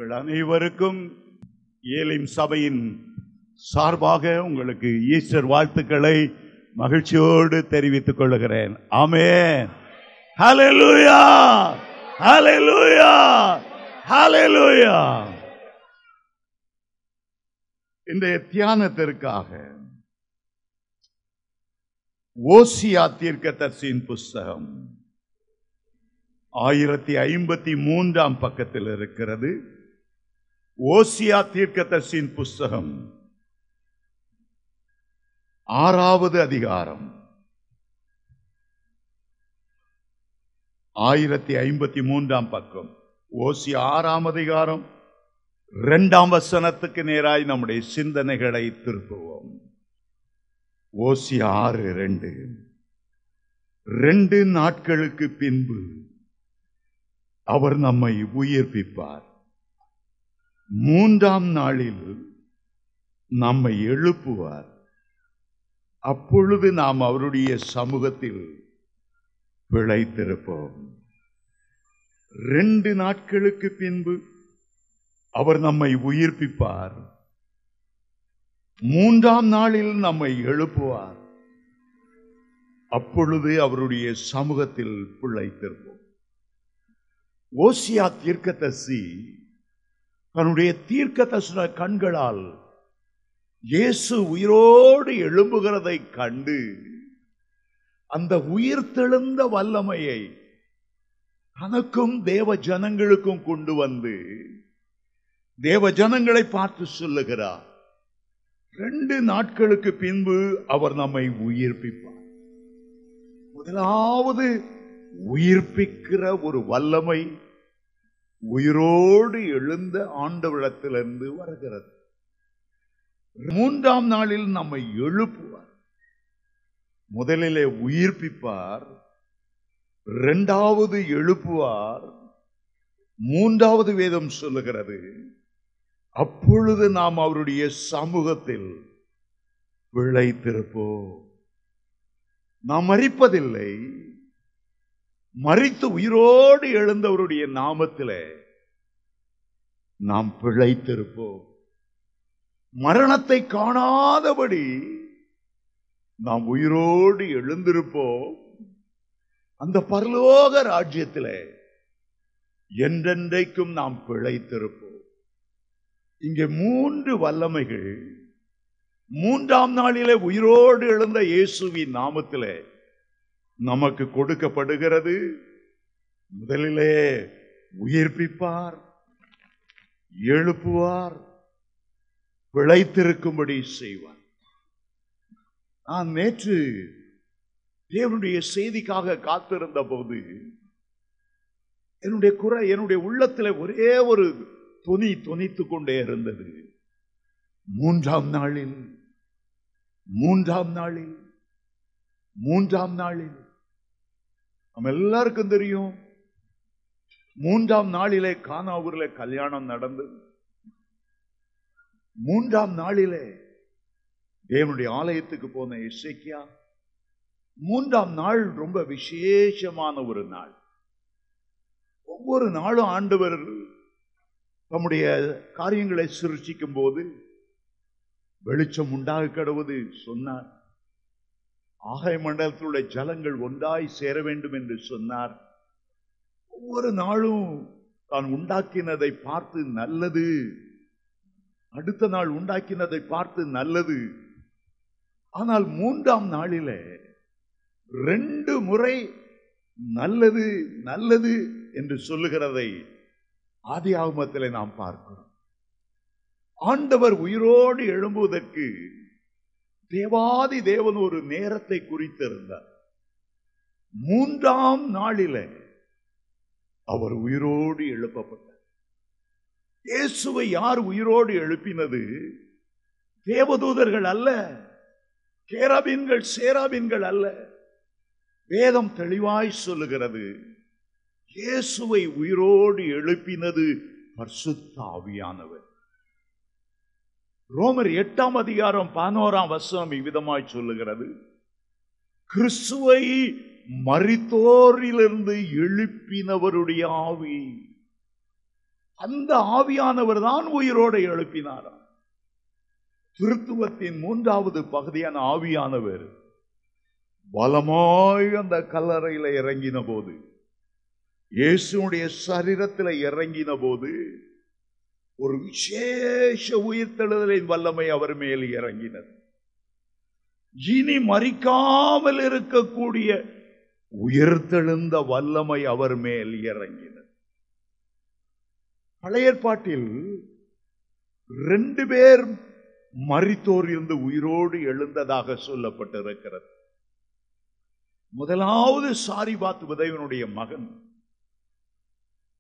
உங்கள் அனைவருக்கும் ஏலிம் சபையின் சார்பாக உங்களுக்கு ஈஸ்டர் வாழ்த்துக்களை மகிழ்ச்சியோடு தெரிவித்துக் கொள்கிறேன். ஆமென். ஹல்லேலூயா, ஹல்லேலூயா, ஹல்லேலூயா. இன்றைய தியானத்திற்காக ஓசியா தீர்க்கதரிசியின் புஸ்தகம் 1053 பக்கத்தில் இருக்கிறது. ஓசியா தீர்க்கதரிசியின் புஸ்தகம் 6வது அதிகாரம் 1053 பக்கம். ஓசியா 6ஆம் அதிகாரம் 2ஆம் வசனத்துக்கு நேராய் நம்முடைய சிந்தனைகளை திருப்புவோம். ஓசியா 6:2. 2 நாட்களுக்கு பின்பு அவர் நம்மை உயிர்ப்பிப்பார், 3ஆம் நாளில் நம்மை எழுப்புவார், அப்பொழுது நாம் அவருடைய சமூகத்தில் பிழைத்திருப்போம். 2 நாட்களுக்கு பின்பு அவர் நம்மை உயிர்ப்பிப்பார், 3ஆம் நாளில் நம்மை எழுப்புவார், அப்பொழுது அவருடைய சமூகத்தில் பிழைத்திருப்போம். ஓசியா தீர்க்கதரிசி தன்னுடைய தீர்க்கதரிசன கண்களால் இயேசு உயிரோடு எழும்புகிறதை கண்டு அந்த உயிர்த்தெழுந்த வல்லமையை தனக்கும் தேவ ஜனங்களுக்கும் கொண்டு வந்து தேவ ஜனங்களை பார்த்து சொல்லுகிறார், 2 நாட்களுக்கு பின்பு அவர் நம்மை உயிர்ப்பிப்பார். முதலாவது உயிர்ப்பிக்கிற ஒரு வல்லமை உயிரோடு எழுந்த ஆண்டவரிடத்திலிருந்து வருகிறது. 3ஆம் நாளில் நம்மை எழுப்புவார். முதலிலே உயிர்ப்பிப்பார், 2வது எழுப்புவார், 3வது வேதம் சொல்லுகிறது அப்பொழுது நாம் அவருடைய சமூகத்தில் பிழைத்திருப்போம். நாம் மரிப்பதில்லை, மரித்து உயிரோடு எழுந்தவருடைய நாமத்திலே நாம் பிழைத்திருப்போம். மரணத்தை காணாதபடி நாம் உயிரோடு எழுந்திருப்போம். அந்த பரலோக ராஜ்யத்திலே என்றென்றைக்கும் நாம் பிழைத்திருப்போம். இங்கே 3 வல்லமைகள் 3ஆம் நாளிலே உயிரோடு எழுந்த இயேசுவின் நாமத்திலே நமக்கு கொடுக்கப்படுகிறது. முதலிலே உயிர்ப்பிப்பார், எழுப்புவார், பிழைத்திருக்கும்படி செய்வார். நான் நேற்று தேவனுடைய செய்திக்காக காத்திருந்த போது என்னுடைய உள்ளத்தில் ஒரே ஒரு துணி துணித்துக் கொண்டே இருந்தது. 3ஆம் நாளில் 3ஆம் நாளில் 3ஆம் நாளில் நம்ம எல்லாருக்கும் தெரியும், 3ஆம் நாளிலே கானாவூரிலே கல்யாணம் நடந்தது. 3ஆம் நாளிலே தேவனுடைய ஆலயத்துக்கு போன எசேக்கியா, 3ஆம் நாள் ரொம்ப விசேஷமான ஒரு நாள். ஒவ்வொரு நாளும் ஆண்டவர் தம்முடைய காரியங்களை சிருஷ்டிக்கும் போது வெளிச்சம் உண்டாக கடவுது சொன்னார். ஆகாய மண்டலத்திலுடைய ஜலங்கள் ஒன்றாய் சேர வேண்டும் என்று சொன்னார். ஒவ்வொரு நாளும் தான் உண்டாக்கினதை பார்த்து நல்லது, அடுத்த நாள் உண்டாக்கினதை பார்த்து நல்லது. ஆனால் 3ஆம் நாளிலே 2 முறை நல்லது நல்லது என்று சொல்லுகிறதை ஆதியாகமத்திலே நாம் பார்க்கிறோம். ஆண்டவர் உயிரோடு எழும்புவதற்கு தேவாதி தேவன் ஒரு நேரத்தை குறித்திருந்தார். 3ஆம் நாளிலே அவர் உயிரோடு எழுப்பப்பட்டார். இயேசுவை யார் உயிரோடு எழுப்பினது? தேவதூதர்கள் அல்ல, கேராபீன்கள் சேராபீன்கள் அல்ல. வேதம் தெளிவாய் சொல்லுகிறது, இயேசுவை உயிரோடு எழுப்பினது பரிசுத்த ஆவியானவர். ரோமர் 8ஆம் அதிகாரம் 11ஆம் வசனம் இவ்விதமாய் சொல்லுகிறது, கிறிஸ்துவை மரித்தோரிலிருந்து எழுப்பினவருடைய ஆவி. அந்த ஆவியானவர் தான் உயிரோடு எழுப்பினாராம். திருத்துவத்தின் மூன்றாவது பகுதியான ஆவியானவர் பலமாய் அந்த கல்லறையில இறங்கின போது, இயேசுடைய சரீரத்தில் இறங்கின போது ஒரு விசேஷ உயிர்த்தெழுதலின் வல்லமை அவர் மேல் இறங்கினது. இனி மரிக்காமல் இருக்கக்கூடிய உயிர்த்தெழுந்த வல்லமை அவர் மேல் இறங்கினது. பழைய ஏற்பாட்டில் 2 பேர் மரித்தோர் இருந்து உயிரோடு எழுந்ததாக சொல்லப்பட்டிருக்கிறது. முதலாவது சாரிபாத் விதவனுடைய மகன்,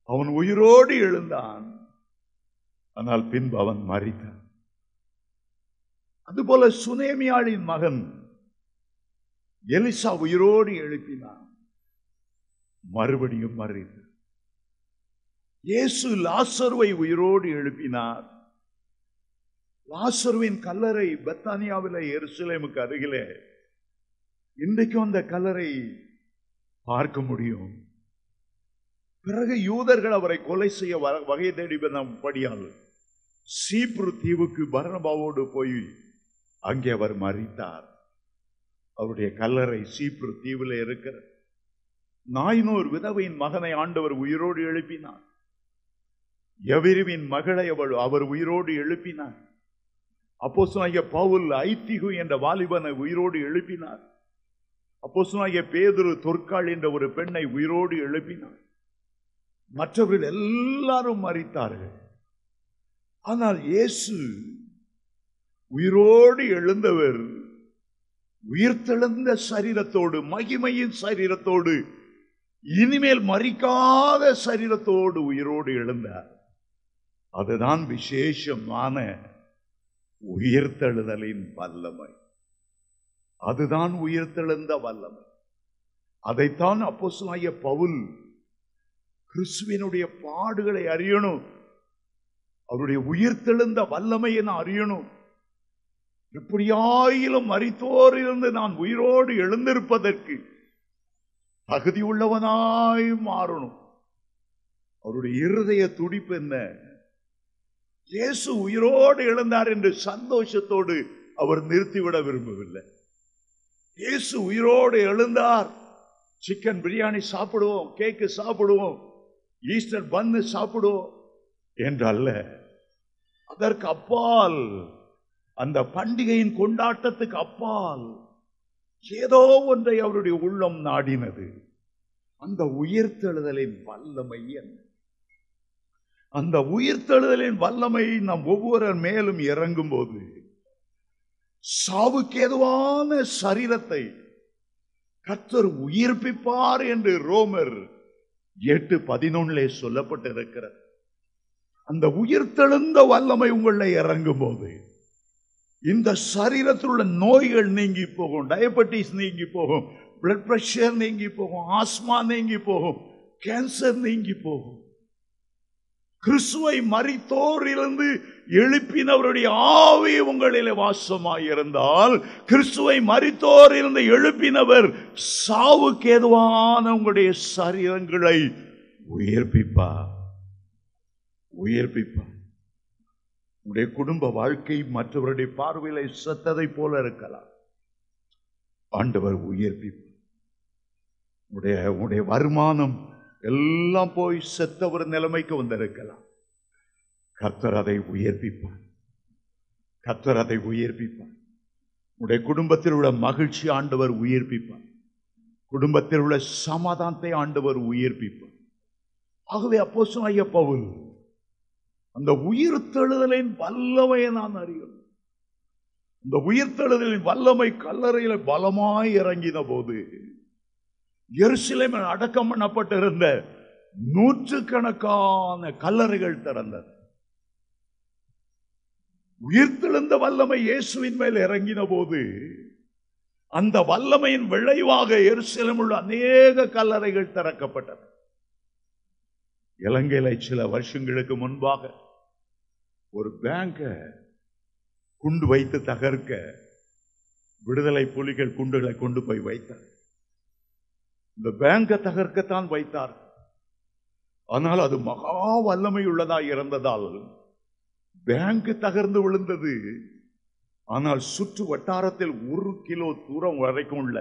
அவன் உயிரோடு எழுந்தான், ஆனால் பின்பு அவன் மரித்தான். அதுபோல சுனேமியாளின் மகன் எலிசா உயிரோடு எழுப்பினான், மறுபடியும் மரித்தான். இயேசு லாசருவை உயிரோடு எழுப்பினார். லாசருவின் கல்லறை பெத்தானியாவிலே எருசலேமுக்கு அருகிலே இன்றைக்கும் அந்த கல்லறை பார்க்க முடியும். பிறகு யூதர்கள் அவரை கொலை செய்ய வகை தேடிபடியால் சீப்ரு தீவுக்கு பர்னபாவோடு போய் அங்கே அவர் மரித்தார். அவருடைய கல்லறை சீப்ரு தீவில் இருக்கிறது. நாயினோர் விதவையின் மகனை ஆண்டவர் உயிரோடு எழுப்பினார். எவிரிவின் மகளை அவர் உயிரோடு எழுப்பினார். அப்போஸ்தலனாகிய பவுல் ஐத்திகு என்ற வாலிபனை உயிரோடு எழுப்பினார். அப்போஸ்தலனாகிய பேதுரு தொற்காள் என்ற ஒரு பெண்ணை உயிரோடு எழுப்பினார். மற்றவர்கள் எல்லாரும் மரித்தார்கள். ஆனால் இயேசு உயிரோடு எழுந்தவர் உயிர்த்தெழுந்த சரீரத்தோடு, மகிமையின் சரீரத்தோடு, இனிமேல் மரிக்காத சரீரத்தோடு உயிரோடு எழுந்தார். அதுதான் விசேஷமான உயிர்த்தெழுதலின் வல்லமை. அதுதான் உயிர்த்தெழுந்த வல்லமை. அதைத்தான் அப்போஸ்தலனாகிய பவுல் கிறிஸ்துவினுடைய பாடுகளை அறியணும், அவருடைய உயிர்த்தெழுந்த வல்லமையை நான் அறியணும், எப்படியாயிலும் மரித்தோரிலிருந்து நான் உயிரோடு எழுந்திருப்பதற்கு தகுதி உள்ளவனாய் மாறணும். அவருடைய இருதய துடிப்பு என்ன? இயேசு உயிரோடு எழுந்தார் என்று சந்தோஷத்தோடு அவர் நிறுத்திவிட விரும்பவில்லை. இயேசு உயிரோடு எழுந்தார், சிக்கன் பிரியாணி சாப்பிடுவோம், கேக்கு சாப்பிடுவோம், ஈஸ்டர் பன்னு சாப்பிடுவோம் என்றல்ல. அதற்கு அப்பால், அந்த பண்டிகையின் கொண்டாட்டத்துக்கு அப்பால் ஏதோ ஒன்றை அவருடைய உள்ளம் நாடினது. அந்த உயிர்த்தெழுதலின் வல்லமை என்ன? அந்த உயிர்த்தெழுதலின் வல்லமை நம் ஒவ்வொரு மேலும் இறங்கும் போது சாவுக்கு ஏதுவான சரீரத்தை கர்த்தர் உயிர்ப்பிப்பார் என்று ரோமர் 8:11 சொல்லப்பட்டிருக்கிறது. அந்த உயிர்த்தெழுந்த வல்லமை உங்களை இறங்கும் போது இந்த சரீரத்தில் உள்ள நோய்கள் நீங்கி போகும், டயபெட்டிஸ் நீங்கி போகும், பிளட் பிரஷர் நீங்கி போகும், ஆஸ்மா நீங்கி போகும், கேன்சர் நீங்கி போகும். கிறிஸ்துவை மரித்தோரிலிருந்து எழுப்பினவருடைய ஆவி உங்களிலே வாசமாயிருந்தால், கிறிஸ்துவை மரித்தோரிலிருந்து எழுப்பினவர் சாவுக்கு ஏதுவான உங்களுடைய சரீரங்களை உயிர்ப்பிப்பார். உங்களுடைய குடும்ப வாழ்க்கை மற்றவருடைய பார்வையில செத்ததை போல இருக்கலாம், ஆண்டவர் உயிர்ப்பிப்பார். உங்களுடைய வருமானம் எல்லாம் போய் செத்த ஒரு நிலைமைக்கு வந்திருக்கலாம், கர்த்தர் அதை உயிர்ப்பிப்பார். உங்களுடைய குடும்பத்தில் உள்ள மகிழ்ச்சி ஆண்டவர் உயிர்ப்பிப்பார். குடும்பத்தில் உள்ள சமாதானத்தை ஆண்டவர் உயிர்ப்பிப்பார். ஆகவே அப்போஸ்தலனாகிய பவுல் அந்த உயிர்த்தெழுதலின் வல்லமையை நான் அறியணும். இந்த உயிர்த்தெழுதலின் வல்லமை கல்லறையில பலமாய் இறங்கின போது எருசலேமில் அடக்கம் பண்ணப்பட்டிருந்த 100கணக்கான கல்லறைகள் திறந்தது. உயிர்த்தெழுந்த வல்லமை இயேசுவின் மேல் இறங்கின போது அந்த வல்லமையின் விளைவாக எருசலேமில் உள்ள அநேக கல்லறைகள் திறக்கப்பட்டன. இலங்கையில சில வருஷங்களுக்கு முன்பாக ஒரு பேங்க குண்டு வைத்து தகர்க்க விடுதலை புலிகள் குண்டுகளை கொண்டு போய் வைத்தார். இந்த பேங்கை தகர்க்கத்தான் வைத்தார். ஆனால் அது மகா வல்லமை உள்ளதாய் இருந்ததால் பேங்க் தகர்ந்து விழுந்தது. ஆனால் சுற்று வட்டாரத்தில் 1 கிலோ தூரம் வரைக்கும் உள்ள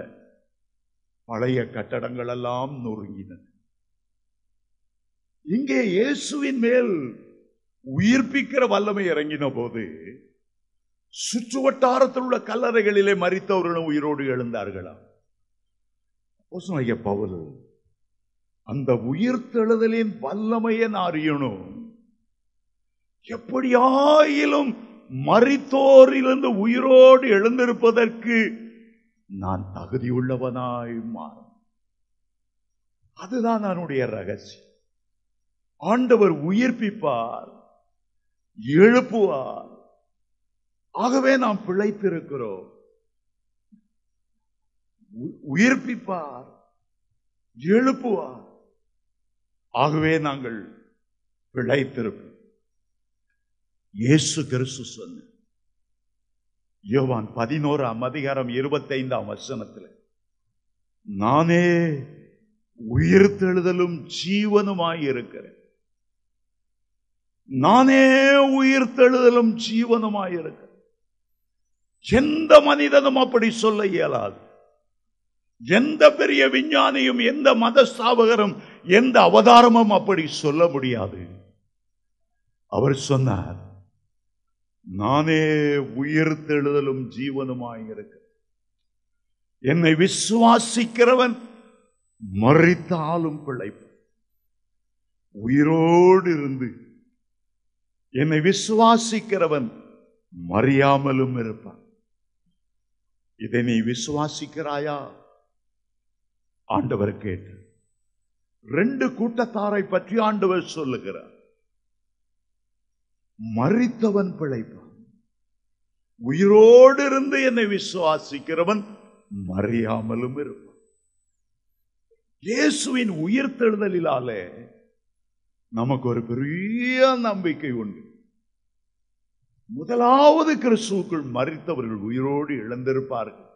பழைய கட்டடங்கள் எல்லாம் நொறுங்கின. இங்கே இயேசுவின் மேல் உயிர்ப்பிக்கிற வல்லமை இறங்கின போது சுற்று வட்டாரத்தில் உள்ள கல்லறைகளிலே மரித்தவர்களும் உயிரோடு எழுந்தார்களா? பவுல் அந்த உயிர்த்தெழுதலின் வல்லமையை நான் அறியணும். எப்படியாயிலும் மரித்தோரிலிருந்து உயிரோடு எழுந்திருப்பதற்கு நான் தகுதியுள்ளவனாய் மாறும். அதுதான் என்னுடைய ரகசியம். ஆண்டவர் உயிர்ப்பிப்பார், எழுப்புவார். ஆகவே நாம் பிழைத்திருக்கிறோம். உயிர்ப்பிப்பார், எழுப்புவார். ஆகவே நாங்கள் பிழைத்திருப்போம். இயேசு கிறிஸ்து சொன்ன யோவான் 11:25 நானே உயிர்த்தெழுதலும் ஜீவனுமாயிருக்கிறேன். நானே உயிர்த்தெழுதலும் ஜீவனுமாயிருக்கிறேன். எந்த மனிதனும் அப்படி சொல்ல இயலாது. எந்த பெரிய விஞ்ஞானியும், எந்த மத ஸ்தாபகரும், எந்த அவதாரமும் அப்படி சொல்ல முடியாது. அவர் சொன்னார், நானே உயிர்த்தெழுதலும் ஜீவனுமாயிருக்கிறேன். என்னை விசுவாசிக்கிறவன் மரித்தாலும் பிழைப்பான். உயிரோடு இருந்து என்னை விசுவாசிக்கிறவன் மறியாமலும் இருப்பான். இதை நீ விசுவாசிக்கிறாயா? ஆண்டவர் கேட்டு 2 கூட்டத்தாரை பற்றி ஆண்டவர் சொல்லுகிறார். மரித்தவன் பிழைப்பான். உயிரோடு இருந்து என்னை விசுவாசிக்கிறவன் மறியாமலும் இருப்பான். இயேசுவின் உயிர்த்தெழுதலினாலே நமக்கு ஒரு பெரிய நம்பிக்கை உண்டு. முதலாவது கிறிஸ்துவுக்குள் மரித்தவர்கள் உயிரோடு எழுந்திருப்பார்கள்.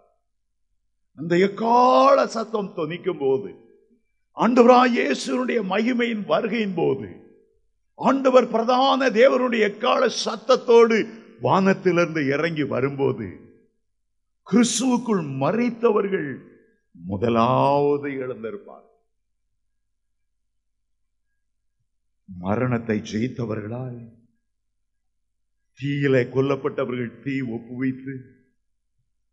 அந்த எக்கால சத்தம் தொனிக்கும் போது, ஆண்டவராகிய இயேசுவினுடைய மகிமையின் வருகையின் போது, ஆண்டவர் பிரதான தேவனுடைய எக்கால சத்தத்தோடு வானத்திலிருந்து இறங்கி வரும்போது, கிறிஸ்துவுக்குள் மரித்தவர்கள் முதலாவது எழுந்திருப்பார். மரணத்தை ஜெயித்தவர்களாய், தீயிலே கொல்லப்பட்டவர்கள் தீ ஒப்புவித்து,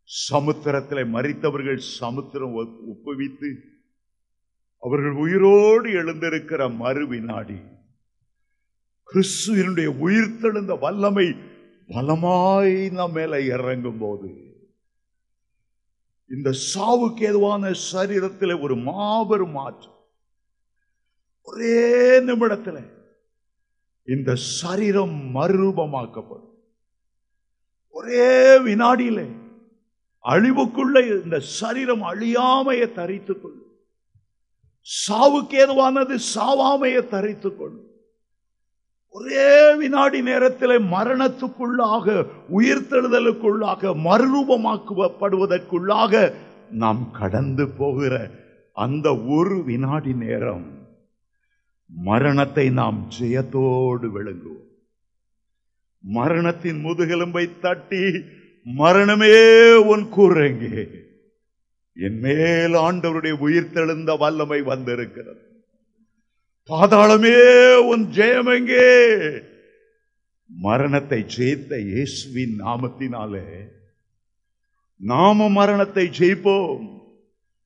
சமுத்திரத்திலே மரித்தவர்கள் சமுத்திரம் ஒப்புவித்து, அவர்கள் உயிரோடு எழுந்திருக்கிற மறு வினாடி கிறிஸ்துவினுடைய உயிர்த்தெழுந்த வல்லமை பலமாய் நம் மேல இறங்கும் போது, இந்த சாவுக்கு ஏதுவான சரீரத்தில் ஒரு மாபெரும் மாற்றம். ஒரே நிமிடத்தில் இந்த சரீரம் மறுரூபமாக்கப்படும். ஒரே வினாடியிலே அழிவுக்குள்ள இந்த சரீரம் அழியாமையை தரித்துக் கொள்ளும். சாவுக்கு ஏதுவானது சாவாமையை தரித்துக் கொள்ளும். ஒரே வினாடி நேரத்தில் மரணத்துக்குள்ளாக, உயிர்த்தெழுதலுக்குள்ளாக, மறுரூபமாக்கப்படுவதற்குள்ளாக நாம் கடந்து போகிற அந்த ஒரு வினாடி நேரம் மரணத்தை நாம் ஜெயத்தோடு விழுங்குவோம். மரணத்தின் முதுகெலும்பை தட்டி, மரணமே உன் கூறெங்கே, என் மேல் ஆண்டவருடைய உயிர்த்தெழுந்த வல்லமை வந்திருக்கிறது. பாதாளமே உன் ஜெயம் எங்கே? மரணத்தை ஜெயித்த இயேசுவின் நாமத்தினாலே நாம மரணத்தை ஜெயிப்போம்.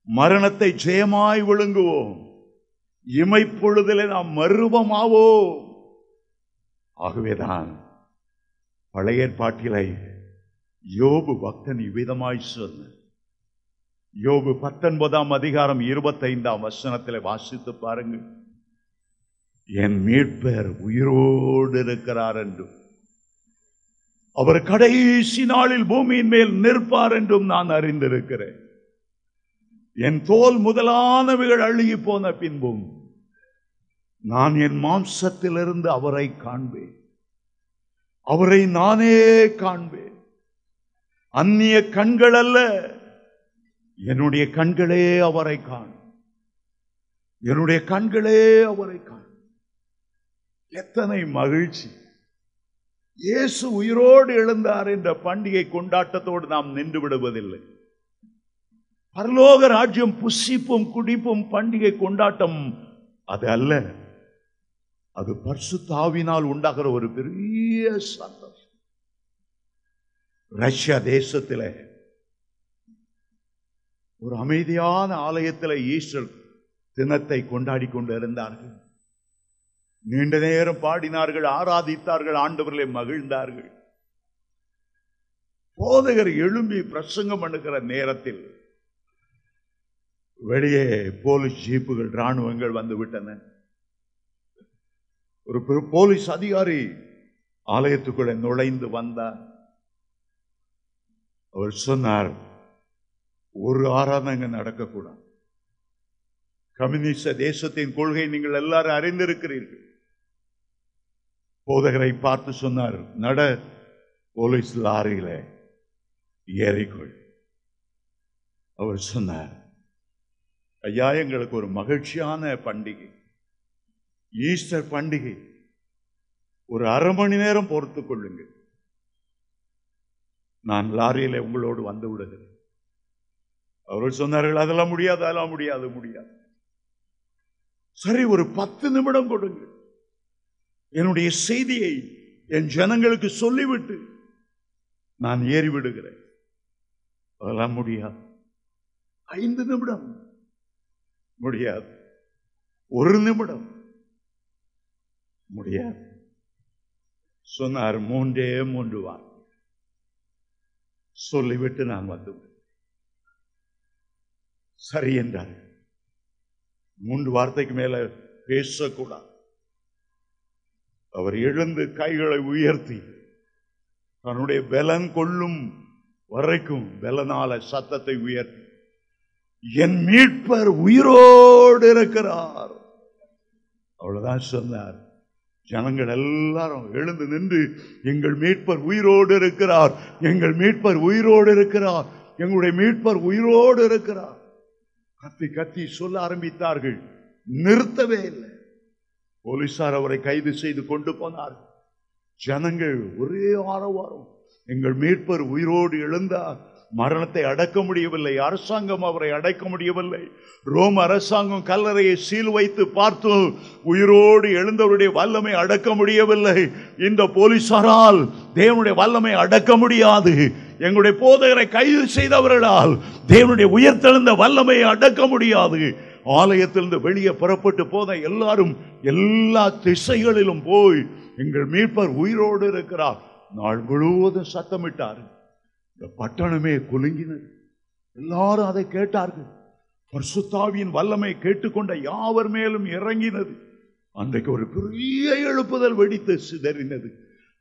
மரணத்தை ஜெயமாய் விழுங்குவோம். இமைப்பொழுதிலே நாம் மறுரூபமாவோம். ஆகவேதான் பழைய ஏற்பாட்டிலே யோபு பக்தன் இவ்விதமாய் சொன்ன, யோபு 19:25 வாசித்து பாருங்கள். என் மீட்பர் உயிரோடு இருக்கிறார் என்றும், அவர் கடைசி நாளில் பூமியின் மேல் நிற்பார் என்றும் நான் அறிந்திருக்கிறேன். என் தோல் முதலானவைகள் அழுகி போன பின்பும் நான் என் மாம்சத்திலிருந்து அவரை காண்பேன். அவரை நானே காண்பேன். அந்நிய கண்கள் அல்ல, என்னுடைய கண்களே அவரை காணும். என்னுடைய கண்களே அவரை காணும். எத்தனை மகிழ்ச்சி! இயேசு உயிரோடு எழுந்தார் என்ற பண்டிகை கொண்டாட்டத்தோடு நாம் நின்று விடுவதில்லை. பரலோக ராஜ்யம் புசிப்பும் குடிப்பும் பண்டிகை கொண்டாட்டம் அது அல்ல. அது பரிசுத்த ஆவியினால் உண்டாகிற ஒரு பெரிய சந்தோஷம். ரஷ்யா தேசத்தில் ஒரு அமைதியான ஆலயத்தில் ஈஸ்டர் தினத்தை கொண்டாடி கொண்டு இருந்தார்கள். நீண்ட நேரம் பாடினார்கள், ஆராதித்தார்கள், ஆண்டவர்களை மகிழ்ந்தார்கள். போதகர் எழும்பி பிரசங்கம் பண்ணுகிற நேரத்தில் வெளியே போலீஸ் ஜீப்புகள், ராணுவங்கள் வந்து விட்டன. ஒரு போலீஸ் அதிகாரி ஆலயத்துக்குள்ள நுழைந்து வந்தார். அவர் சொன்னார், ஒரு ஆராதனை நடக்கக்கூடாது. கம்யூனிஸ்ட தேசத்தின் கொள்கை நீங்கள் எல்லாரும் அறிந்திருக்கிறீர்கள். போதகரை பார்த்து சொன்னார், நட போலீஸ் லாரியில ஏறிக்கொள். அவர் சொன்னார், ஐயா, எங்களுக்கு ஒரு மகிழ்ச்சியான பண்டிகை, ஈஸ்டர் பண்டிகை, ஒரு அரை மணி நேரம் பொறுத்துக் கொள்ளுங்கள், நான் லாரியில உங்களோடு வந்து விடுகிறேன். அவர்கள் சொன்னார்கள், அதெல்லாம் முடியாது, அதெல்லாம் முடியாது, முடியாது. சரி, ஒரு 10 நிமிடம் கொடுங்க, என்னுடைய செய்தியை என் ஜனங்களுக்கு சொல்லிவிட்டு நான் ஏறி விடுகிறேன். அதெல்லாம் முடியாது. 5 நிமிடம் முடியாது. 1 நிமிடம் முடியாது. சொன்னார், 3 வார்த்தை சொல்லிவிட்டு நான் வந்து சரி என்றார். 3 வார்த்தைக்கு மேல பேசக்கூடாது. அவர் எழுந்து கைகளை உயர்த்தி தன்னுடைய பலன் கொள்ளும் வரைக்கும் பலனால சத்தத்தை உயர்த்தி, என் மீட்பர் உயிரோடு இருக்கிறார், அவ்வளவுதான் சொன்னார். ஜனங்கள் எல்லாரும் எழுந்து நின்று, எங்கள் மீட்பர் உயிரோடு இருக்கிறார், எங்கள் மீட்பர் உயிரோடு இருக்கிறார், எங்களுடைய மீட்பர் உயிரோடு இருக்கிறார் கத்தி கத்தி சொல்ல ஆரம்பித்தார்கள். நிறுத்தவே இல்லை. போலீசார் அவரை கைது செய்து கொண்டு போனார்கள். ஜனங்கள் ஒரே ஆரவாரம், எங்கள் மீட்பர் உயிரோடு எழுந்தார். மரணத்தை அடக்க முடியவில்லை, அரசாங்கம் அவரை அடக்க முடியவில்லை. ரோம் அரசாங்கம் கல்லறையை சீல் வைத்து பார்த்து உயிரோடு எழுந்தவருடைய வல்லமை அடக்க முடியவில்லை. இந்த போலீசாரால் தேவனுடைய வல்லமை அடக்க முடியாது. எங்களுடைய போதகரை கைது செய்தவர்களால் தேவனுடைய உயிர்த்தெழுந்த வல்லமையை அடக்க முடியாது. ஆலயத்திலிருந்து வெளியே புறப்பட்டு போன எல்லாரும் எல்லா திசைகளிலும் போய், எங்கள் மீட்பர் உயிரோடு இருக்கிறார். நாள் முழுவதும் சத்தமிட்டார். இந்த பட்டணமே குலுங்கினது. எல்லாரும் அதை கேட்டார்கள். பரிசுத்த ஆவியின் வல்லமை கேட்டுக்கொண்ட யாவர் மேலும் இறங்கினது. அன்றைக்கு ஒரு பெரிய எழுப்புதல் வெடித்து சிதறினது.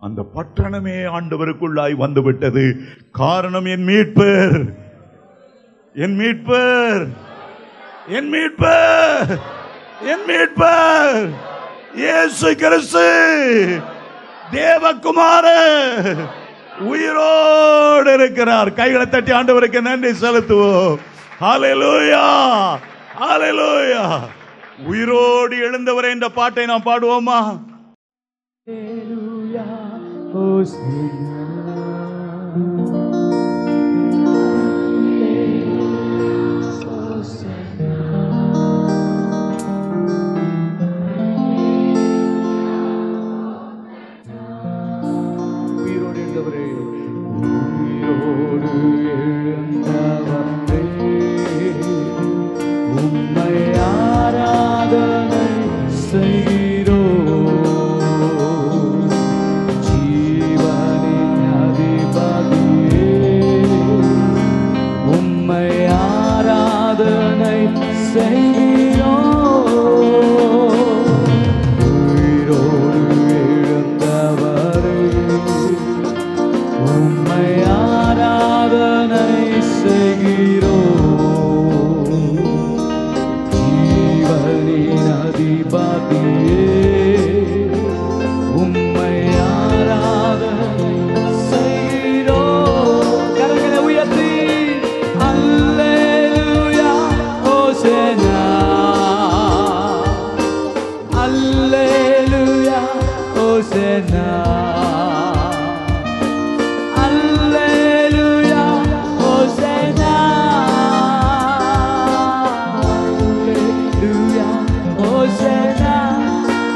அந்த பட்டணமே ஆண்டவருக்குள்ளாய் வந்துவிட்டது. காரணம், என் மீட்பர், என் மீட்பர், என் மீட்பர், என் மீட்பர் இயேசு கிறிஸ்து தேவகுமாரர் உயிரோடு இருக்கிறார். கைகளை தட்டி ஆண்டவருக்கு நன்றி செலுத்துவோம். ஹல்லேலூயா, ஹல்லேலூயா. உயிரோடு எழுந்தவரே என்ற பாட்டை நாம் பாடுவோமா? ஹல்லேலூயா, ஹோசன்னா. Hallelujah. Hosanna. Alleluia, Hosanna. Alleluia, Hosanna.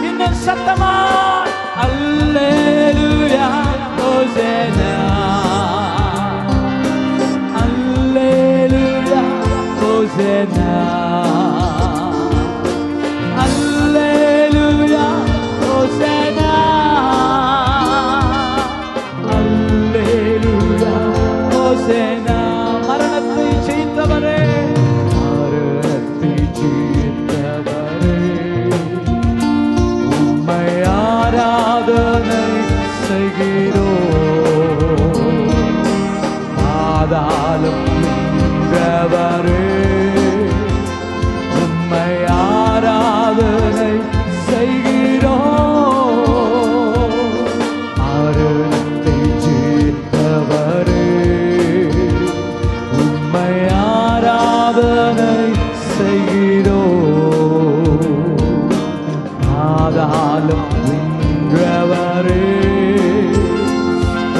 இன்னும் சத்தமா Alleluia, Hosanna. Alleluia, Hosanna. Alleluia, Hosanna. Alleluia, Hosanna. மரணத்தை ஜெயித்தவரே, மரணத்தை ஜெயித்தவரே, உம்மை ஆராதனை செய்கிறோம். பாதாளம் வென்றவரே, உம்மை ஆராதனை செய்கிறோம். மரணத்தை ஜெயித்தவரே, உம்மை ஆராதனை செய்கிறோம். பாதாளம் வென்றவரே,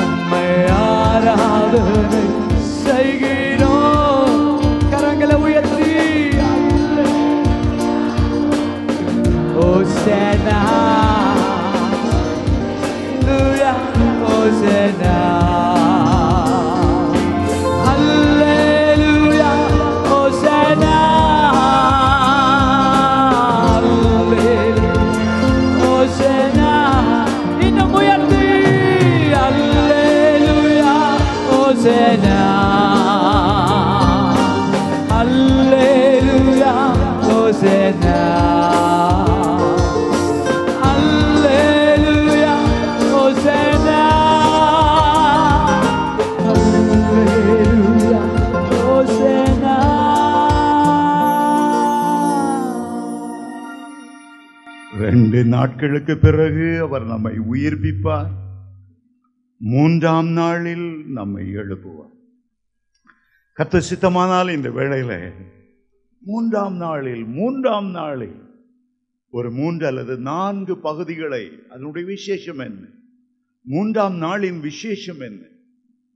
உம்மை ஆராதனை செய்கிறோம். கரங்களை உயர்த்தி Hosanna, Alleluia, Hosanna. Alleluia, Hosanna. Alleluia, Hosanna. இன்னும் உயர்த்தி Alleluia, Hosanna. Alleluia, Hosanna. Alleluia, Hosanna. Alleluia, Hosanna. ரெண்டு நாட்களுக்கு பிறகு அவர் நம்மை உயிர்ப்பிப்பார். மூன்றாம் நாளில் நம்மை எழுப்புவார். கர்த்தர் சித்தமானால் இந்த வேளையில மூன்றாம் நாளில் ஒரு 3 அல்லது 4 பகுதிகளை, அதனுடைய விசேஷம் என்ன, மூன்றாம் நாளின் விசேஷம் என்ன,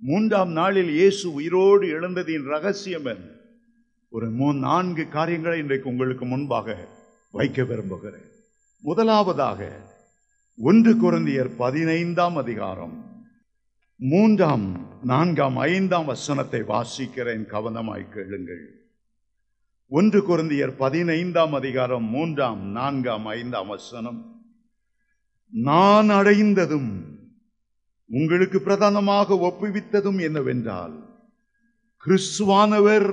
மூன்றாம் நாளில் இயேசு உயிரோடு எழுந்ததின் ரகசியம் என்ன, ஒரு 4 காரியங்களை இன்றைக்கு உங்களுக்கு முன்பாக வைக்க விரும்புகிறேன். முதலாவதாக 1 கொரிந்தியர் 15ஆம் அதிகாரம் 3ஆம் 4ஆம் 5ஆம் வசனத்தை வாசிக்கிறேன், கவனமாய் கேளுங்கள். 1 கொரிந்தியர் 15ஆம் அதிகாரம் 3ஆம் 4ஆம் 5ஆம் வசனம். நான் அடைந்ததும் உங்களுக்கு பிரதானமாக ஒப்புவித்ததும் என்னவென்றால், கிறிஸ்துவானவர்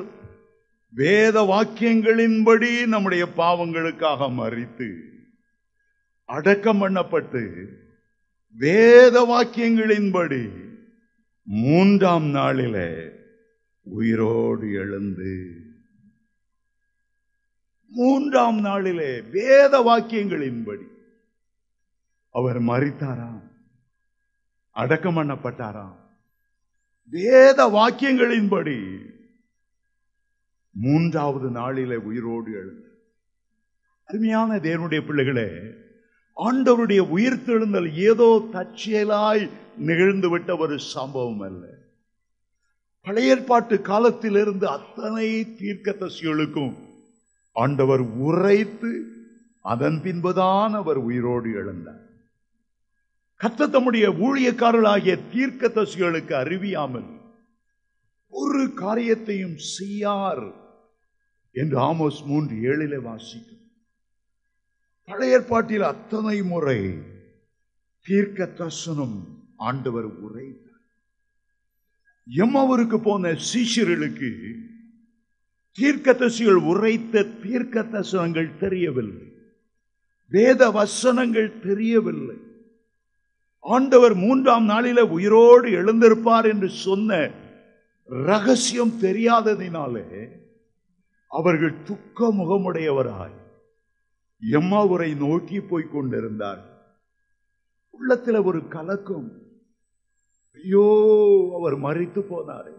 வேத வாக்கியங்களின்படி நம்முடைய பாவங்களுக்காக மரித்து அடக்கம் பண்ணப்பட்டு வேத வாக்கியங்களின்படி 3ஆம் நாளிலே உயிரோடு எழுந்து, 3ஆம் நாளிலே வேத வாக்கியங்களின்படி அவர் மரித்தாராம், அடக்கம் பண்ணப்பட்டாராம். வேத வாக்கியங்களின்படி 3ஆவது நாளிலே உயிரோடு எழுந்தார். அருமையான தேவனுடைய பிள்ளைகளே, ஆண்டவருடைய உயிர்த்தெழுந்தல் ஏதோ தற்செயலாய் நிகழ்ந்துவிட்ட ஒரு சம்பவம் அல்ல. பழைய ஏற்பாட்டு காலத்திலிருந்து அத்தனை தீர்க்கதரிசிகளுக்கும் ஆண்டவர் உரைத்து அதன் பின்புதான் அவர் உயிரோடு எழுந்தார். கர்த்தர் தம்முடைய ஊழியக்காரர்களாகிய தீர்க்கதரிசிகளுக்கு அறிவியாமல் ஒரு காரியத்தையும் செய்யார் என்று ஆமோஸ் 3:7 வாசிக்கும். பழைய ஏற்பாட்டில் அத்தனை முறை தீர்க்க தரிசனம் ஆண்டவர் உரைத்தார். எம்மாவூருக்கு போன சீஷர்களுக்கு தீர்க்கதரிசிகள் உரைத்த தீர்க்க தரிசனங்கள் தெரியவில்லை, வேத வசனங்கள் தெரியவில்லை. ஆண்டவர் 3ஆம் நாளில உயிரோடு எழுந்திருப்பார் என்று சொன்ன ரகசியம் தெரியாததினாலே அவர்கள் துக்க முகமுடையவராய் எம்மாவூரை நோக்கி போய் கொண்டிருந்தார். உள்ளத்தில் ஒரு கலக்கம், ஐயோ அவர் மரித்து போனாரே,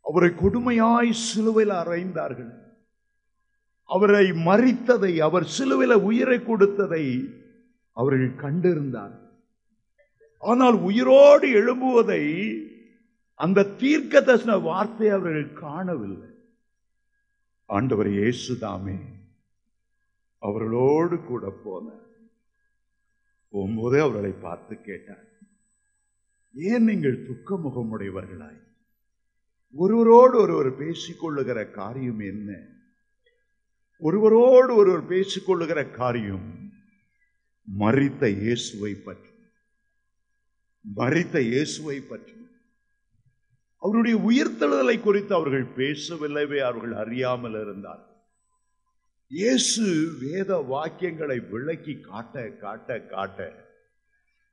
அவரை கொடுமையாய் சிலுவையில் அறைந்தார்கள், அவரை மரித்ததை, அவர் சிலுவையில் உயிரை கொடுத்ததை அவர்கள் கண்டிருந்தார். ஆனால் உயிரோடு எழும்புவதை, அந்த தீர்க்கதரிசன வார்த்தை அவர்கள் காணவில்லை. ஆண்டவர் இயேசுதாமே அவர்களோடு கூட போனார். போகும்போது அவர்களை பார்த்து கேட்டார், ஏன் நீங்கள் துக்க முகமுடையவர்களாய் ஒருவரோடு ஒருவர் பேசிக்கொள்ளுகிற காரியம் என்ன? ஒருவரோடு ஒருவர் பேசிக்கொள்ளுகிற காரியம் மரித்த இயேசுவை பற்றி, மரித்த இயேசுவை பற்றி. அவருடைய உயிர்த்தெழுதலை குறித்து அவர்கள் பேசவில்லைவே, அவர்கள் அறியாமல் இருந்தார்கள். இயேசு வேத வாக்கியங்களை விளக்கி காட்ட காட்ட காட்ட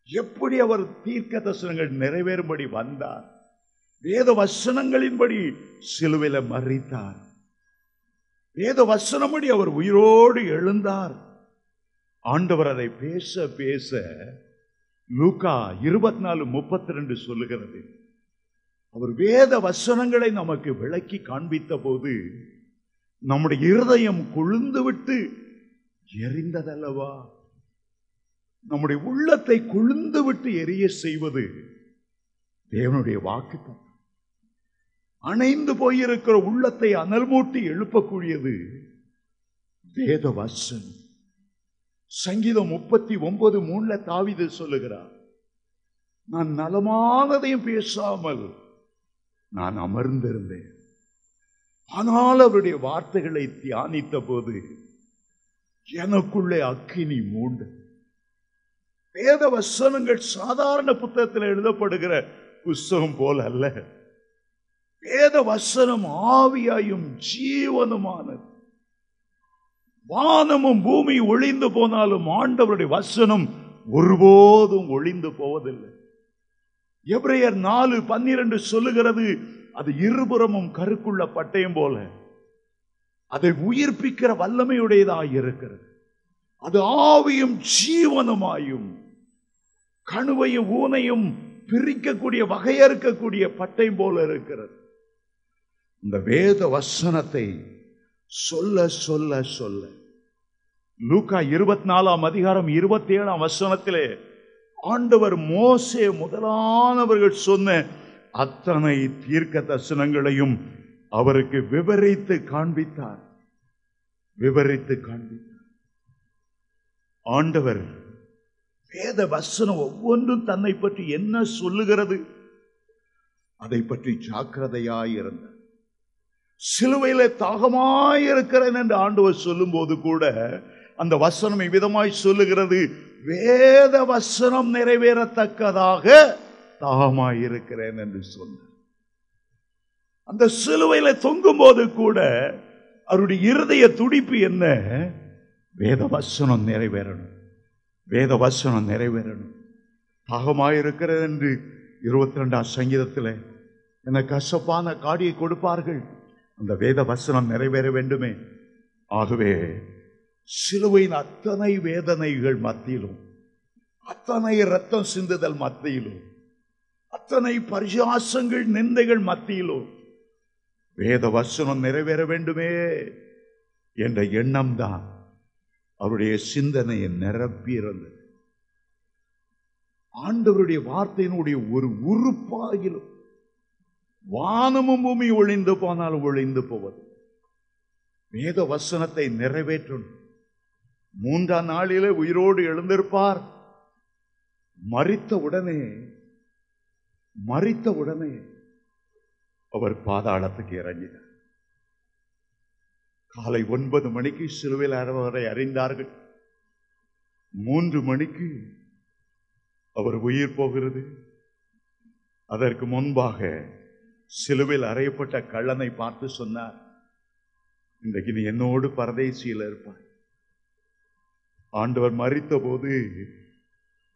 எப்படி அவர் தீர்க்க தரிசனங்கள் நிறைவேறும்படி வந்தார், வேத வசனங்களின்படி சிலுவையில மரித்தார், வேத வசனப்படி அவர் உயிரோடு எழுந்தார். ஆண்டவர் அதை பேச பேச லூக்கா 24:32 சொல்லுகிறது, அவர் வேத வசனங்களை நமக்கு விளக்கி காண்பித்த போது நம்முடைய இருதயம் கொழுந்து விட்டு எரிந்ததல்லவா. நம்முடைய உள்ளத்தை கொழுந்து விட்டு எரிய செய்வது தேவனுடைய வாக்குத்தத்தம். அணைந்து போயிருக்கிற உள்ளத்தை அனல் மூட்டி எழுப்பக்கூடியது வேத வசனம். சங்கீதம் 39:3 தாவீது சொல்லுகிறார், நான் நலமானதையும் பேசாமல் நான் அமர்ந்திருந்தேன், ஆனால் அவருடைய வார்த்தைகளை தியானித்த போது எனக்குள்ளே அக்கினி மூண்டு. வேத வசனங்கள் சாதாரண புத்தகத்தில் எழுதப்படுகிற புஸ்தகம் போல அல்ல. வேத வசனம் ஆவியாயும் ஜீவனுமானது. வானமும் பூமி ஒளிந்து போனாலும் ஆண்டவருடைய வசனம் ஒருபோதும் ஒளிந்து போவதில்லை. எபிரேயர் 4:12 சொல்லுகிறது, அது இருபுறமும் கருக்குள்ள பட்டயம் போல அதை உயிர்ப்பிக்கிற வல்லமையுடையதாக இருக்கிறது. அது ஆவியும் ஜீவனுமாயும் கணுவையும் ஊனையும் பிரிக்கக்கூடிய, வகையறுக்கக்கூடிய பட்டயம் போல இருக்கிறது. இந்த வேத வசனத்தை சொல்ல சொல்ல சொல்ல லூக்கா 24:27 ஆண்டவர் மோசே முதலானவர்கள் சொன்ன அத்தனை தீர்க்க தரிசனங்களையும் அவருக்கு விவரித்து காண்பித்தார். ஆண்டவர் வேத வசனம் ஒவ்வொன்றும் தன்னை பற்றி என்ன சொல்லுகிறது அதை பற்றி ஜாக்கிரதையாயிருந்தார். சிலுவையில தாகமாயிருக்கிறேன் என்று ஆண்டவர் சொல்லும் போது கூட அந்த வசனம் இவ்விதமாய் சொல்லுகிறது, வேத வசனம் நிறைவேறத்தக்கதாக தாகமாயிருக்கிறேன் என்று சொன்னார். அந்த சிலுவையில தொங்கும் போது கூட அவருடைய இருதய துடிப்பு என்ன? வேத வசனம் நிறைவேறணும், வேத வசனம் நிறைவேறணும். தாகமாயிருக்கிறது என்று 22ஆம் சங்கீதத்தில் எனக்கு கசப்பான காடியை கொடுப்பார்கள், அந்த வேத வசனம் நிறைவேற வேண்டுமே. ஆகவே சிலுவையின் அத்தனை வேதனைகள் மத்தியிலும், அத்தனை இரத்தம் சிந்துதல் மத்தியிலும், அத்தனை பரிகாசங்கள் நிந்தைகள் மத்தியிலும் வேத வசனம் நிறைவேற வேண்டுமே என்ற எண்ணம் தான் அவருடைய சிந்தனையை நிரப்பி இருந்தது. ஆண்டவருடைய வார்த்தையினுடைய ஒரு உறுப்பாகிலும் வானமும் பூமி ஒளிந்து போனாலும் ஒளிந்து போவது வேத வசனத்தை நிறைவேற்றணும். 3ஆம் நாளிலே உயிரோடு எழுந்திருப்பார். மரித்த உடனே அவர் பாதாளத்துக்கு இறங்கினார். காலை 9 மணிக்கு சிலுவையில் அவரை அறிந்தார்கள். 3 மணிக்கு அவர் உயிர் போகிறது. அதற்கு முன்பாக சிலுவையில் அறையப்பட்ட கள்ளனை பார்த்து சொன்னார், இன்றைக்கு நீ என்னோடு பரதேசியில் இருப்பாய். ஆண்டவர் மரித்த போது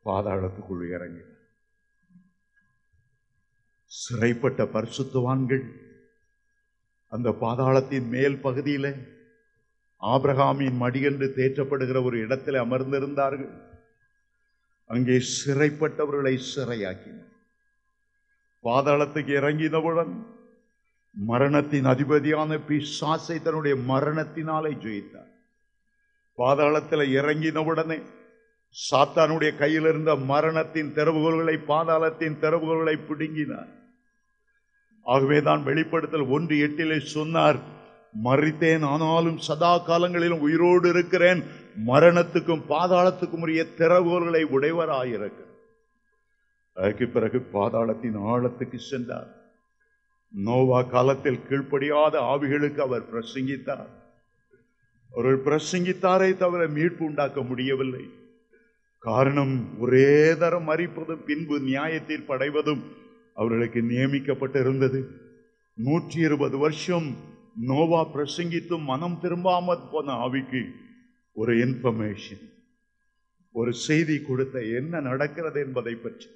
பாதாளத்துக்குள் இறங்கினார். சிறைப்பட்ட பரிசுத்தவான்கள் அந்த பாதாளத்தின் மேல் பகுதியில ஆபிரகாமின் மடி என்று தேற்றப்படுகிற ஒரு இடத்தில் அமர்ந்திருந்தார்கள். அங்கே சிறைப்பட்டவர்களை சிறையாக்கினார். பாதாளத்துக்கு இறங்கினவுடன் மரணத்தின் அதிபதியான பிசாசை தன்னுடைய மரணத்தினாலே ஜெயித்தார். பாதாளத்தில் இறங்கினவுடனே சாத்தானுடைய கையில் இருந்த மரணத்தின் திறவுகோல்களை, பாதாளத்தின் திறவுகோல்களை பிடுங்கினார். ஆகவேதான் வெளிப்படுத்தல் 1:8 சொன்னார், மரித்தேன் ஆனாலும் சதா காலங்களிலும் உயிரோடு இருக்கிறேன், மரணத்துக்கும் பாதாளத்துக்கும் உரிய திறவுகோல்களை உடையவராயிருக்கிறார். அதற்கு பிறகு பாதாளத்தின் ஆழத்துக்கு சென்றார். நோவா காலத்தில் கீழ்ப்படியாத ஆவிகளுக்கு அவர் பிரசங்கித்தார். அவர்கள் பிரசங்கித்தாரே தவிர மீட்பு உண்டாக்க முடியவில்லை. காரணம், ஒரே தரம் மரிப்பதும் பின்பு நியாய தீர்ப்பு அடைவதும் அவர்களுக்கு நியமிக்கப்பட்டிருந்தது. 120 வருஷம் நோவா பிரசங்கித்தும் மனம் திரும்பாமல் போன ஆவிக்கு ஒரு இன்ஃபர்மேஷன், ஒரு செய்தி கொடுத்த, என்ன நடக்கிறது என்பதை பற்றி.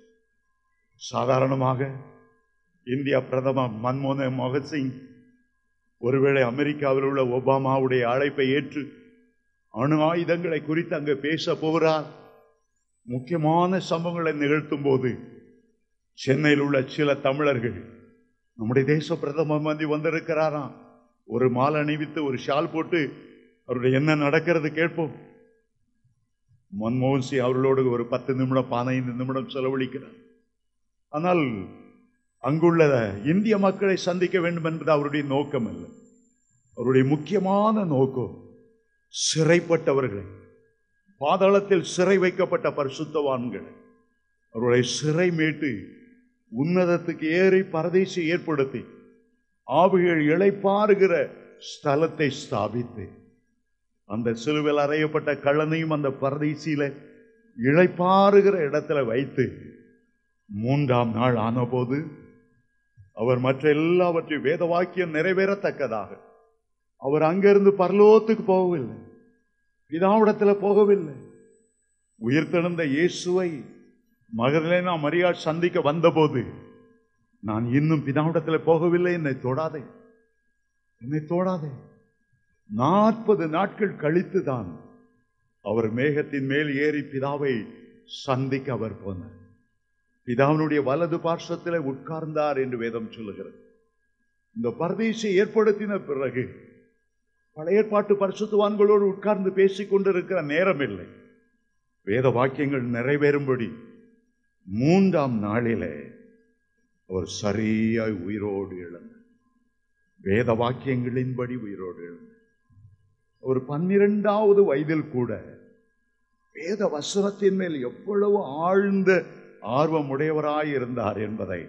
சாதாரணமாக இந்தியா பிரதமர் மன்மோகன் சிங் ஒருவேளை அமெரிக்காவில் உள்ள ஒபாமாவுடைய அழைப்பை ஏற்று அணு ஆயுதங்களை குறித்து அங்கு பேச போகிறார். முக்கியமான சம்பவங்களை நிகழ்த்தும் போது சென்னையில் உள்ள சில தமிழர்கள், நம்முடைய தேச பிரதமர் மந்திரி வந்திருக்கிறாராம், ஒரு மாலை அணிவித்து ஒரு ஷால் போட்டு அவருடைய என்ன நடக்கிறது கேட்போம். மன்மோகன் சிங் அவர்களோடு ஒரு 10 நிமிடம் 15 நிமிடம் செலவழிக்கிறார். ஆனால் அங்குள்ள இந்திய மக்களை சந்திக்க வேண்டும் என்பது அவருடைய நோக்கம் அல்ல. அவருடைய முக்கியமான நோக்கம் சிறைப்பட்டவர்களை, பாதாளத்தில் சிறை வைக்கப்பட்ட பரிசுத்தவான்களை அவருடைய சிறை மீட்டு உன்னதத்துக்கு ஏறி பரதேசி ஏற்படுத்தி ஆவிகள் இளைப்பாறுகிற ஸ்தலத்தை ஸ்தாபித்து அந்த சிலுவையில் அறையப்பட்ட கள்ளனையும் அந்த பரதேசியில இளைப்பாறுகிற இடத்துல வைத்து 3ஆம் நாள் ஆனபோது அவர் மற்ற எல்லாவற்றையும் வேத வாக்கியம் நிறைவேறத்தக்கதாக அவர் அங்கிருந்து பரலோகத்துக்கு போகவில்லை, பிதாவிடத்தில் போகவில்லை. உயிர்த்தெழுந்த இயேசுவை மகதலேனா மரியாள் சந்திக்க வந்தபோது, நான் இன்னும் பிதாவிடத்தில் போகவில்லை, என்னை தொடாதே, என்னை தொடாதே. 40 நாட்கள் கழித்துதான் அவர் மேகத்தின் மேல் ஏறி பிதாவை சந்திக்க அவர் போனார். பிதாவினுடைய வலது பார்சத்தில் உட்கார்ந்தார் என்று வேதம் சொல்லுகிறது. இந்த பரதேசை ஏற்படுத்தின பிறகு பழைய ஏற்பாட்டு பரிசுத்தவான்களோடு உட்கார்ந்து பேசிக் கொண்டிருக்கிற நேரம் இல்லை. வேத வாக்கியங்கள் நிறைவேறும்படி 3ஆம் நாளிலே அவர் சரியாய் உயிரோடு எழுந்தார். வேத வாக்கியங்களின்படி உயிரோடு எழுந்தார். ஒரு 12வது வயதில் கூட வேத வசனத்தின் மேல் எவ்வளவு ஆழ்ந்த ஆர்வம் உடையவராய் இருந்தார் என்பதை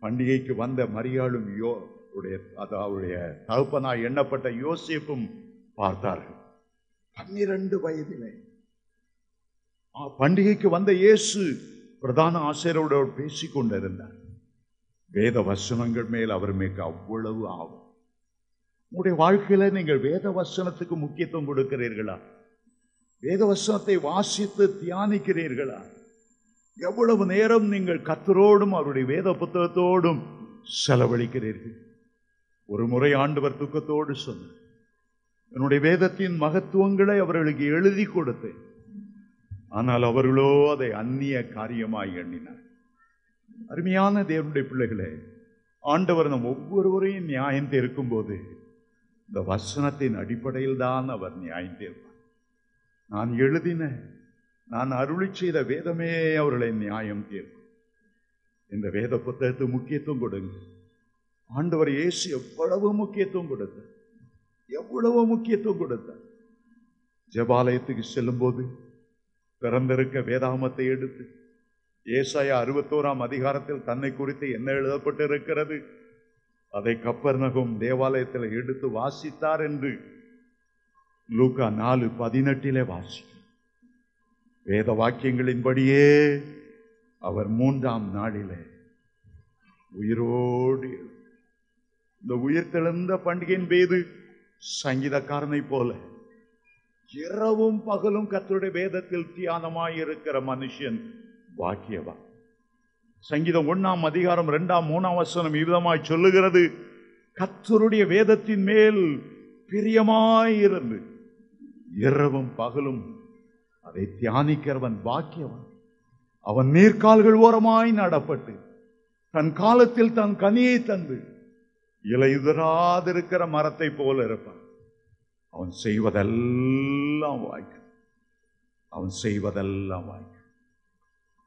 பண்டிகைக்கு வந்த மரியாளும் அவருடைய தகப்பனாய் எண்ணப்பட்ட யோசேப்பும் பார்த்தார்கள். 12 வயதிலே பண்டிகைக்கு வந்த இயேசு பிரதான ஆசிரியரோடு பேசிக் கொண்டிருந்தார். வேத வசனங்கள் மேல் அவர் மேற்கு அவ்வளவு ஆகும். உங்களுடைய வாழ்க்கையில நீங்கள் வேத வசனத்துக்கு முக்கியத்துவம் கொடுக்கிறீர்களா? வேத வசனத்தை வாசித்து தியானிக்கிறீர்களா? எவ்வளவு நேரம் நீங்கள் கர்த்தரோடும் அவருடைய வேத புத்தகத்தோடும் செலவழிக்கிறீர்கள்? ஒரு முறை ஆண்டவர் துக்கத்தோடு சொன்னார், என்னுடைய வேதத்தின் மகத்துவங்களை அவர்களுக்கு எழுதி கொடுத்தேன், ஆனால் அவர்களோ அதை அந்நிய காரியமாய் எண்ணினார். அருமையான தேவனுடைய பிள்ளைகளே, ஆண்டவர் நம் ஒவ்வொருவரையும் நியாயம் தீர்க்கும் போது இந்த வசனத்தின் அடிப்படையில் தான் அவர் நியாயம் தீர்ப்பார். நான் எழுதின, நான் அருளி செய்த வேதமே அவர்களை நியாயம் தீர்க்கும். இந்த வேத புத்தகத்துக்கு முக்கியத்துவம் கொடுங்க. ஆண்டவர் இயேசு எவ்வளவு முக்கியத்துவம் கொடுத்தார், எவ்வளவு முக்கியத்துவம் கொடுத்தார். ஜெபாலயத்துக்கு செல்லும் போது பிறந்திருக்க வேதாகமத்தை எடுத்து ஏசாயா 61ஆம் அதிகாரத்தில் தன்னை குறித்து என்ன எழுதப்பட்டு இருக்கிறது அதை கப்பர்நகும் தேவாலயத்தில் எடுத்து வாசித்தார் என்று லூக்கா 4:18 வாசிக்கிறார். வேத வாக்கியங்களின்படியே அவர் 3ஆம் நாளிலே உயிரோடு இந்த உயிர்த்தெழுந்த பண்டிகையின் மீது சங்கீதக்காரனை போல இரவும் பகலும் கர்த்தருடைய வேதத்தில் தியானமாய் இருக்கிற மனுஷன் பாக்கியவான். சங்கீதம் 1ஆம் அதிகாரம் 2ஆம் 3ஆம் வசனம் இவ்விதமாய் சொல்லுகிறது, கர்த்தருடைய வேதத்தின் மேல் பிரியமாயிருந்து இரவும் பகலும் அதை தியானிக்கிறவன் பாக்கியவன். அவன் நீர்க்கால்கள் ஓரமாய் நடப்பட்டு தன் காலத்தில் தன் கனியை தந்து இலையுதிராதிருக்கிற மரத்தை போல இருப்பான். அவன் செய்வதெல்லாம் வாய்க்கும். அவன் செய்வதெல்லாம் வாய்க்கும்.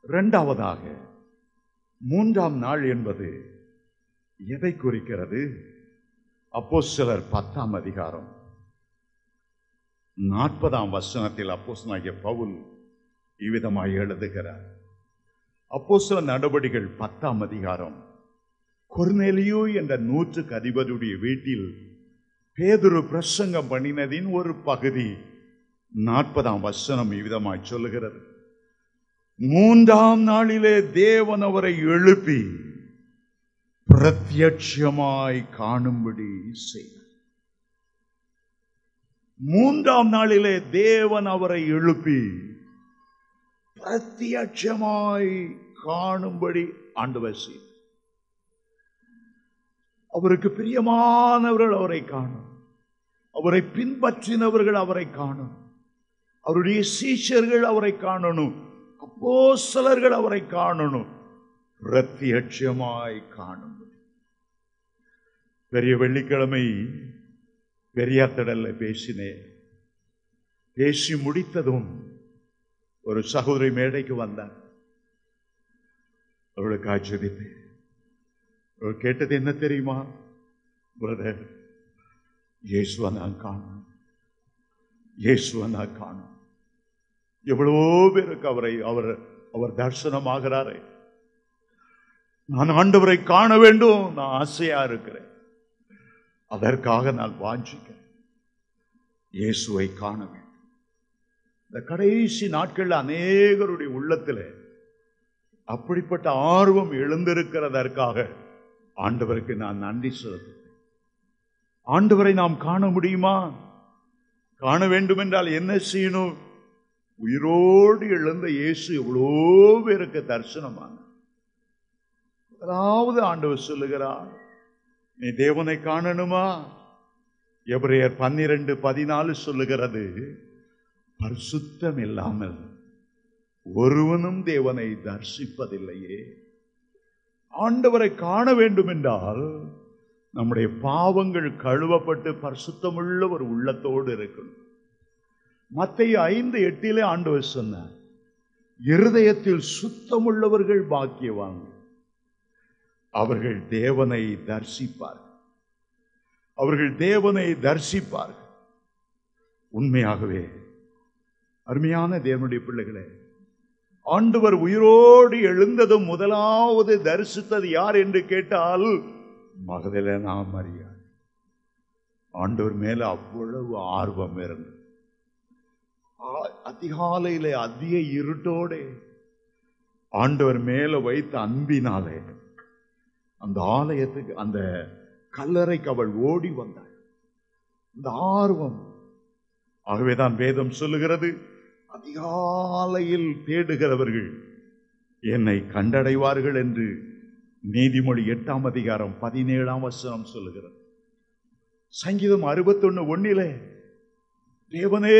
இரண்டாவதாக, 3ஆம் நாள் என்பது எதை குறிக்கிறது? அப்போஸ்தலர் 10ஆம் அதிகாரம் 40ஆம் வசனத்தில் அப்போஸ்தலனாகிய பவுல் இவ்விதமாய் எழுதுகிறார். அப்போஸ்தலர் நடபடிகள் 10ஆம் அதிகாரம், கொர்நேலியு என்ற 100 அதிபதியுடைய வீட்டில் பேதுரு பிரசங்கம் பண்ணினதின் ஒரு பகுதி 40ஆம் வசனம் இவ்விதமாய் சொல்லுகிறது. 3ஆம் நாளிலே தேவன் அவரை எழுப்பி பிரத்யட்சமாய் காணும்படி செய்தார். 3ஆம் நாளிலே தேவன் அவரை எழுப்பி பிரத்யட்சமாய் காணும்படி ஆண்டவர் செய்தார். அவருக்கு பிரியமானவர்கள் அவரை காணும், அவரை பின்பற்றினவர்கள் அவரை காணும், அவருடைய சீஷர்கள் அவரை காணணும், அப்போஸ்தலர்கள் அவரை காணணும், பிரத்யட்சமாய் காணும்படி. பெரிய வெள்ளிக்கிழமை பெரியாத்தடல்ல பேசினேன். பேசி முடித்ததும் ஒரு சகோதரி மேடைக்கு வந்தார். அவளுக்கு ஆச்சரித்தேன். அவள் கேட்டது என்ன தெரியுமா? பிரதர், இயேசுவை நான் காணும், இயேசுவை நான் காணும். எவ்வளவோ பேருக்கு அவர் தரிசனமாகிறாரே, நான் ஆண்டவரை காண வேண்டும், நான் ஆசையா இருக்கிறேன், அதற்காக நான் வாஞ்சிக்கிறேன், இயேசுவை காண வேண்டும். இந்த கடைசி நாட்களில் அநேகருடைய உள்ளத்தில் அப்படிப்பட்ட ஆர்வம் எழுந்திருக்கிறதற்காக ஆண்டவருக்கு நான் நன்றி செலுத்துகிறேன். ஆண்டவரை நாம் காண முடியுமா? காண வேண்டும் என்றால் என்ன செய்யணும்? உயிரோடு எழுந்த இயேசு எவ்வளோ பேருக்கு தரிசனமான. அதாவது ஆண்டவர் சொல்லுகிறார், நீ தேவனை காணணுமா? எபிரேயர் 12:14 சொல்லுகிறது, பரிசுத்தம் இல்லாமல் ஒருவனும் தேவனை தரிசிப்பதில்லையே. ஆண்டவரை காண வேண்டும் என்றால் நம்முடைய பாவங்கள் கழுவப்பட்டு பரிசுத்தமுள்ள ஒரு உள்ளத்தோடு இருக்கணும். மத்தேயு 5:8 ஆண்டவர் சொன்னார், இருதயத்தில் சுத்தமுள்ளவர்கள் பாக்கியவான், அவர்கள் தேவனை தரிசிப்பார்கள், அவர்கள் தேவனை தரிசிப்பார்கள். உண்மையாகவே அருமையான தேவனுடைய பிள்ளைகளே, ஆண்டவர் உயிரோடு எழுந்ததும் முதலாவது தரிசித்தது யார் என்று கேட்டால் மகதலேனா மரியாள். ஆண்டவர் மேல அவ்வளவு ஆர்வம் இருந்தது. அதிகாலையிலே அதிக இருட்டோட ஆண்டவர் மேல வைத்த அன்பினாலே அந்த ஆலயத்துக்கு, அந்த கல்லறைக்கு அவள் ஓடி வந்தாள். இந்த ஆர்வம். ஆகவேதான் வேதம் சொல்லுகிறது, அதிகாலையில் தேடுகிறவர்கள் என்னை கண்டடைவார்கள் என்று நீதிமொழி 8ஆம் அதிகாரம் 17ஆம் வசனம் சொல்லுகிறது. சங்கீதம் 61:1 தேவனே,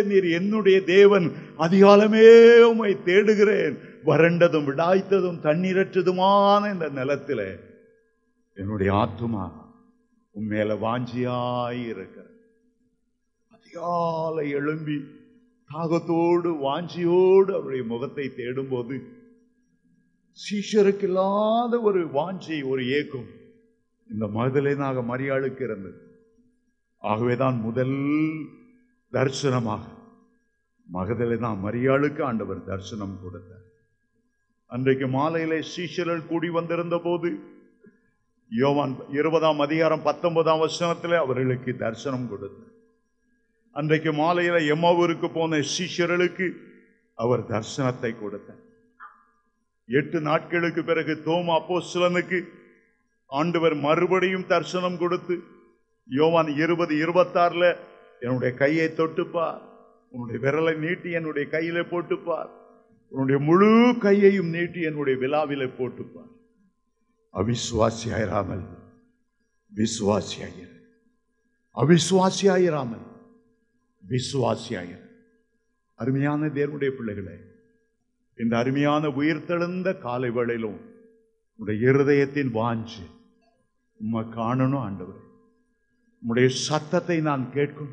நீர் என்னுடைய தேவன், அதிகாலமே உம்மை தேடுகிறேன், வறண்டதும் விடாய்த்ததும் தண்ணீரற்றதுமான இந்த நிலத்திலே என்னுடைய ஆத்துமா உம்மேல வாஞ்சியாய் இருக்கிற. அதிகாலை எழும்பி தாகத்தோடு வாஞ்சியோடு அவருடைய முகத்தை தேடும்போது சீஷருக்கு இல்லாத ஒரு வாஞ்சி, ஒரு ஏக்கம் இந்த மகதலேனாக மரியாளுக்கு இருந்தது. ஆகவேதான் முதல் தரிசனமாக மகதலேனா மரியாளுக்கு ஆண்டவர் தரிசனம் கொடுத்தார். அன்றைக்கு மாலையிலே சீஷர்கள் கூடி வந்திருந்த போது யோவான் 20ஆம் அதிகாரம் 19ஆம் வசனத்திலே அவர்களுக்கு தரிசனம் கொடுத்தார். அன்றைக்கு மாலையில எம்மாவூருக்கு போன சீஷர்களுக்கு அவர் தரிசனத்தை கொடுத்தார். 8 நாட்களுக்கு பிறகு தோமா அப்போஸ்தலனுக்கு ஆண்டவர் மறுபடியும் தரிசனம் கொடுத்து யோவான் 20:26 என்னுடைய கையை தொட்டுப்பார், உன்னுடைய விரலை நீட்டி என்னுடைய கையில போட்டுப்பார், உன்னுடைய முழு கையையும் நீட்டி என்னுடைய விழாவில போட்டுப்பார், அவிசுவாசியாயிராமல் விசுவாசியாயிர, அவிசுவாசியாயிராமல் விசுவாசியாயிர. அருமையான தேவனுடைய பிள்ளைகளே, இந்த அருமையான உயிர்த்தெழுந்த காலை வேளையிலும் உடைய இருதயத்தின் வாஞ்சு உம்மை காணணும் ஆண்டவரே, உம்முடைய சத்தத்தை நான் கேட்கும்.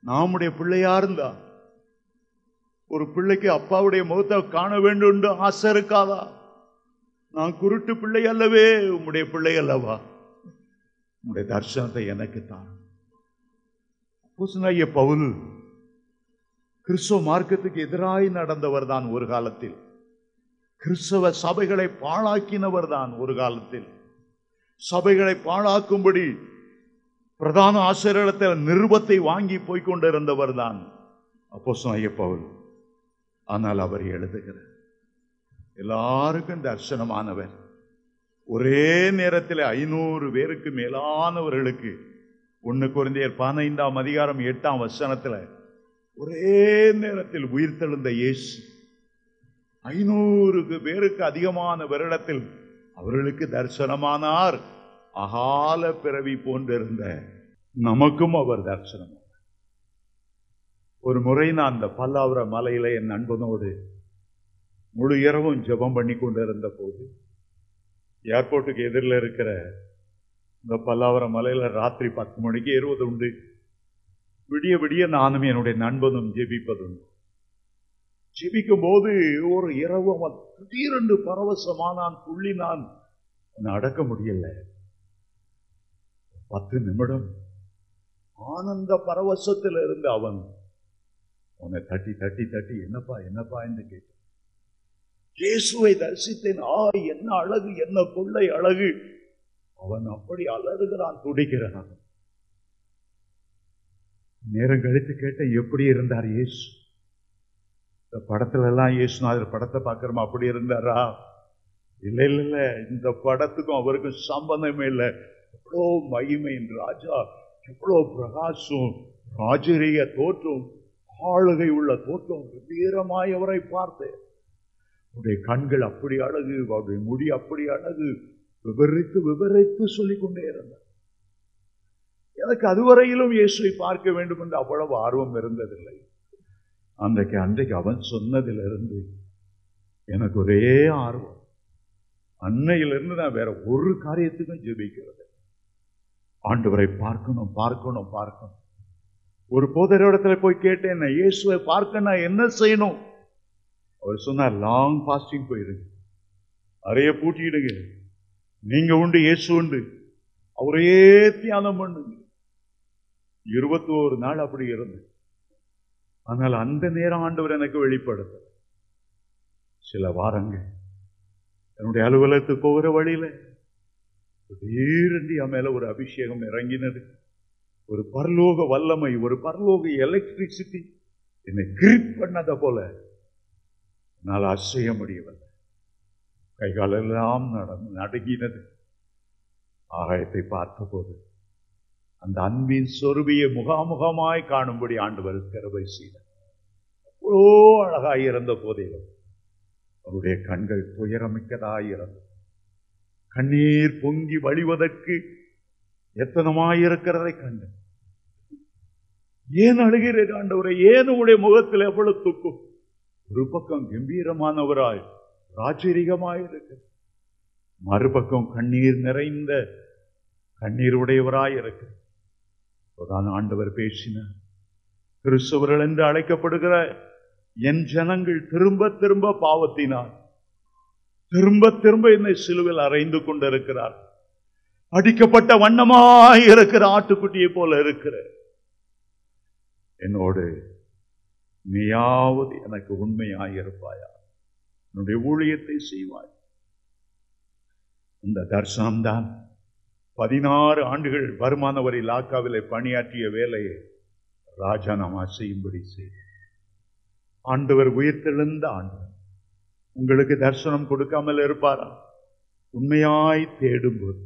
நாமுடைய பிள்ளையா இருந்தா ஒரு பிள்ளைக்கு அப்பாவுடைய முகத்தை காண வேண்டும் என்று ஆசை இருக்காதா? நான் குருட்டு பிள்ளை அல்லவே, உம்முடைய பிள்ளை அல்லவா, உம்முடைய தரிசனத்தை எனக்கு தான். அப்போஸ்தலனாகிய பவுல் கிறிஸ்துவ மார்க்கத்துக்கு எதிராய் நடந்தவர் தான் ஒரு காலத்தில். கிறிஸ்தவ சபைகளை பாழாக்கினவர் தான் ஒரு காலத்தில். சபைகளை பாழாக்கும்படி பிரதான ஆசிரியரிடத்தில் நிருபத்தை வாங்கி போய்கொண்டிருந்தவர் தான் அப்போஸ்தலனாகிய பவுல். ஆனால் அவர் எழுதுகிறார், எல்லாருக்கும் தரிசனமானவர். ஒரே நேரத்தில் 500 பேருக்கு மேலானவர்களுக்கு 1 கொரிந்தியர் 15:8 ஒரே நேரத்தில் உயிர்த்தெழுந்த இயேசு 500 பேருக்கு அதிகமான வருடத்தில் அவர்களுக்கு தரிசனமானார். அகால பிறவி போன்றிருந்த நமக்கும் அவர் தரிசனம். ஒரு முறை நான் அந்த பல்லாவர மலையில என் நண்பனோடு முழு இரவும் ஜெபம் பண்ணி கொண்டிருந்த போது, ஏர்போர்ட்டுக்கு எதிரில் இருக்கிற இந்த பல்லாவர மலையில ராத்திரி 10 மணிக்கு ஏறுவது உண்டு. விடிய விடிய நானும் என்னுடைய நண்பனும் ஜெபிப்பதுண்டு. ஜெபிக்கும் போது ஒரு இரவு அவன் திடீரென்று பரவசமானான், துள்ளினான். அடக்க முடியல. 10 நிமிடம் ஆனந்த பரவசத்தில் இருந்து அவன் அவனை தட்டி தட்டி தட்டி என்னப்பா என்னப்பா என்று கேட்டான். இயேசுவை தரிசித்தேன், என்ன அழகு, என்ன கொள்ளை அழகு. அவன் அப்படி அலறுகிறான், துடிக்கிறான். நேரம் கழித்து கேட்ட, எப்படி இருந்தார் இயேசு? இந்த படத்துல எல்லாம் இயேசுநாதர் படத்தை பார்க்கிறோமா, அப்படி இருந்தாரா? இல்ல இல்ல இல்ல, இந்த படத்துக்கும் அவருக்கும் சம்பந்தமே இல்லை. எவ்வளோ மகிமை, ராஜா எவ்வளோ பிரகாசம், ராஜரீக தோற்றம், ஆளுகை உள்ள தோற்றம். வீரமாய் அவரை பார்த்தேன். அவருடைய கண்கள் அப்படி அழகு, அவருடைய முடி அப்படி அழகு. விவரித்து விவரித்து சொல்லிக் கொண்டே இருந்தார். எனக்கு அதுவரையிலும் இயேசுவை பார்க்க வேண்டும் என்று அவ்வளவு ஆர்வம் இருந்ததில்லை. அன்றைக்கு அவன் சொன்னதிலிருந்து எனக்கு ஒரே ஆர்வம். அன்னையிலிருந்து நான் வேற ஒரு காரியத்துக்கும் ஜெபிக்கிறது. ஆண்டவரை பார்க்கணும் பார்க்கணும் பார்க்கணும். ஒரு போதரிடத்துல போய் கேட்டேன், இயேசுவை பார்க்க நான் என்ன செய்யணும்? அவர் சொன்னார், லாங் பாஸ்டிங் போயிருங்க, அறைய பூட்டிடுங்க, நீங்க உண்டு இயேசு உண்டு, அவரையே தியானம் பண்ணுங்க. 21 நாள் அப்படி இருந்தது. ஆனால் அந்த நேரம் ஆண்டவர் எனக்கு வெளிப்படுத்த சில வாரங்கள் என்னுடைய அலுவலகத்துக்கு போகிற வழியில திடீரென்று என் மேல ஒரு அபிஷேகம் இறங்கினது. ஒரு பரலோக வல்லமை, ஒரு பரலோக எலக்ட்ரிசிட்டி என்னை கிரிப் பண்ணத போல என்னால் அசைய முடியவில்லை. கைகாலெல்லாம் நடுங்கினது. ஆகாயத்தை பார்த்த போது அந்த அன்பின் சொருபியை முகாமுகமாய் காணும்படி ஆண்டவர் கிருபை செய்தார். அவ்வளோ அழகாய் இருந்த போதிலும் அவருடைய கண்கள் துயரமிக்கதாயிருந்தது. கண்ணீர் பொங்கி வழிவதற்கு எத்தனமாயிருக்கிறதை கண்டு, ஏன் அழுகிறீர் ஆண்டவரை? ஏன் உங்களுடைய முகத்தில் எவ்வளவு துக்கம்? ஒரு பக்கம் கம்பீரமானவராய் ராஜரீகமாயிருக்க, மறுபக்கம் கண்ணீர் நிறைந்த கண்ணீர் உடையவராய் இருக்க. ஆண்டவர் பேசினார், கிறிஸ்தவர்கள் என்று அழைக்கப்படுகிற என் ஜனங்கள் திரும்ப திரும்ப பாவத்தினால் திரும்ப திரும்ப என்னை சிலுவையில் அறைந்து கொண்டிருக்கிறார். அடிக்கப்பட்ட வண்ணமாய் இருக்கிற ஆட்டுக்குட்டியை போல இருக்கிற என்னோடு நீயாவது எனக்கு உண்மையாயிருப்பாயா, என்னுடைய ஊழியத்தை செய்வாய். இந்த தரிசனம்தான் 16 ஆண்டுகள் வருமான வரி இலாக்காவிலே பணியாற்றிய வேலையை ராஜானாமா செய்யும்படி செய்தார். ஆண்டவர் உயிர்த்தெழுந்த ஆண்டவர் உங்களுக்கு தரிசனம் கொடுக்காமல் இருப்பாரா? உண்மையாய் தேடும்போது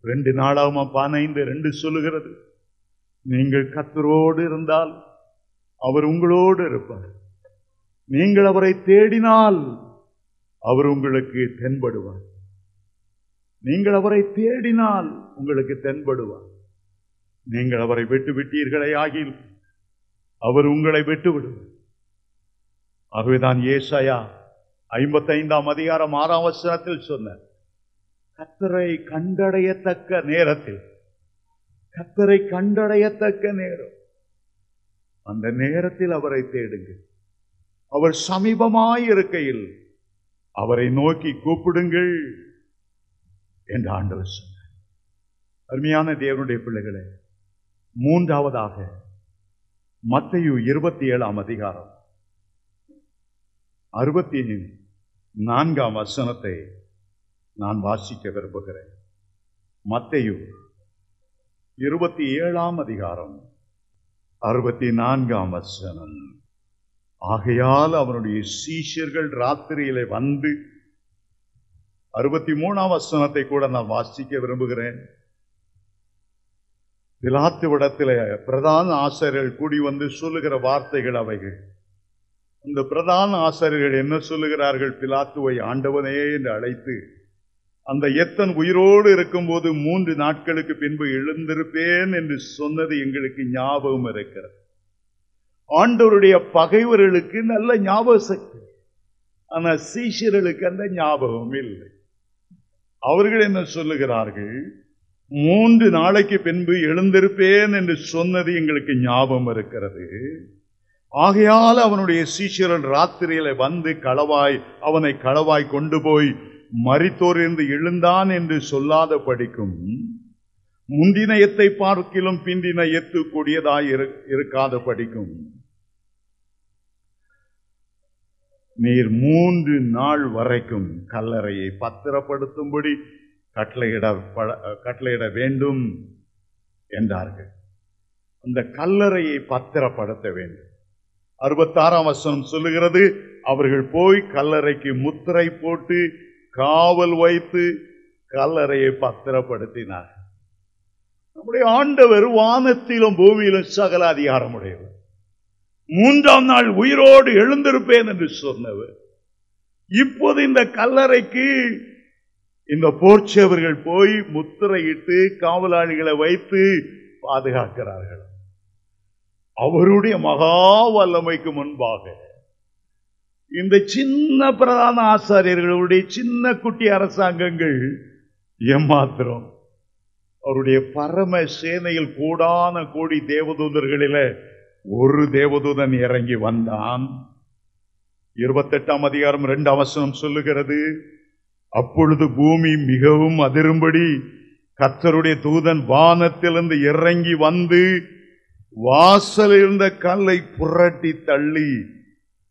2 நாளாகவும் 15:2 சொல்லுகிறது, நீங்கள் கர்த்தரோடு இருந்தால் அவர் உங்களோடு இருப்பார். நீங்கள் அவரை தேடினால் அவர் உங்களுக்கு தென்படுவார். நீங்கள் அவரை தேடினால் உங்களுக்கு தென்படுவார். நீங்கள் அவரை விட்டு விட்டீர்களே ஆகில் அவர் உங்களை விட்டு விடுவார். ஆகவேதான் ஏசாயா 55:6 சொன்னார், கர்த்தரை கண்டடையத்தக்க நேரத்தில், கர்த்தரை கண்டடையத்தக்க நேரம் அந்த நேரத்தில் அவரை தேடுங்கள். அவர் சமீபமாய் இருக்கையில் அவரை நோக்கி கூப்பிடுங்கள் என்று ஆண்டவர் சொன்னார். அருமையான தேவனுடைய பிள்ளைகளே, மூன்றாவதாக மத்தேயு 27 அதிகாரம் 64 வசனத்தை நான் வாசிக்க விரும்புகிறேன். மத்தேயு 27 அதிகாரம் 64 வசனம். ஆகையால் அவனுடைய சீஷர்கள் ராத்திரியிலே வந்து, 63 வசனத்தை கூட நான் வாசிக்க விரும்புகிறேன். பிலாத்துவிடத்திலே பிரதான ஆசாரியர்கள் கூடி வந்து சொல்லுகிற வார்த்தைகள் அவைகள். அந்த பிரதான ஆசாரியர்கள் என்ன சொல்லுகிறார்கள்? பிலாத்துவை ஆண்டவனே என்று அழைத்து, அந்த எத்தன் உயிரோடு இருக்கும்போது 3 நாட்களுக்கு பின்பு எழுந்திருப்பேன் என்று சொன்னது எங்களுக்கு ஞாபகம் இருக்கிறது. ஆண்டவருடைய பகைவர்களுக்கு நல்ல ஞாபக சக்தி, ஆனா சீஷர்களுக்கு அந்த ஞாபகம் இல்லை. அவர்கள் என்ன சொல்லுகிறார்கள்? 3 நாளைக்கு பின்பு எழுந்திருப்பேன் என்று சொன்னது எங்களுக்கு ஞாபகம் இருக்கிறது. ஆகையால் அவனுடைய சீஷர்கள் ராத்திரியில வந்து அவனை களவாய் கொண்டு போய் மரித்தோரிலிருந்து எழுந்தான் என்று சொல்லாத படிக்கும், முந்தின எத்தை பார்க்கிலும் பிந்தின எத்து கூடியதாய் இருக்காத படிக்கும், நீர் 3 நாள் வரைக்கும் கல்லறையை பத்திரப்படுத்தும்படி கட்டளையிட வேண்டும் என்றார்கள். அந்த கல்லறையை பத்திரப்படுத்த வேண்டும். 66 வசனம் சொல்லுகிறது, அவர்கள் போய் கல்லறைக்கு முத்திரை போட்டு காவல் வைத்து கல்லறையை பத்திரப்படுத்தினார். நம்முடைய ஆண்டவர் வானத்திலும் பூமியிலும் சகல அதிகாரம் உடையவர். 3ஆம் நாள் உயிரோடு எழுந்திருப்பேன் என்று சொன்னவர் இப்போது இந்த கல்லறைக்கு இந்த போர்ச்சவர்கள் போய் முத்திரையிட்டு காவலாளிகளை வைத்து பாதுகாக்கிறார்கள். அவருடைய மகா வல்லமைக்கு முன்பாக இந்த சின்ன பிரதான ஆசாரியர்களுடைய சின்ன குட்டி அரசாங்கங்கள் ஏமாத்திரம். அவருடைய பரம சேனையில் கோடான கோடி தேவதூதர்களில ஒரு தேவதூதன் இறங்கி வந்தான். 28 அதிகாரம் 2 வசனம் சொல்லுகிறது, அப்பொழுது பூமி மிகவும் அதிரும்படி கர்த்தருடைய தூதன் வானத்திலிருந்து இறங்கி வந்து வாசலில் இருந்த கல்லை புரட்டி தள்ளி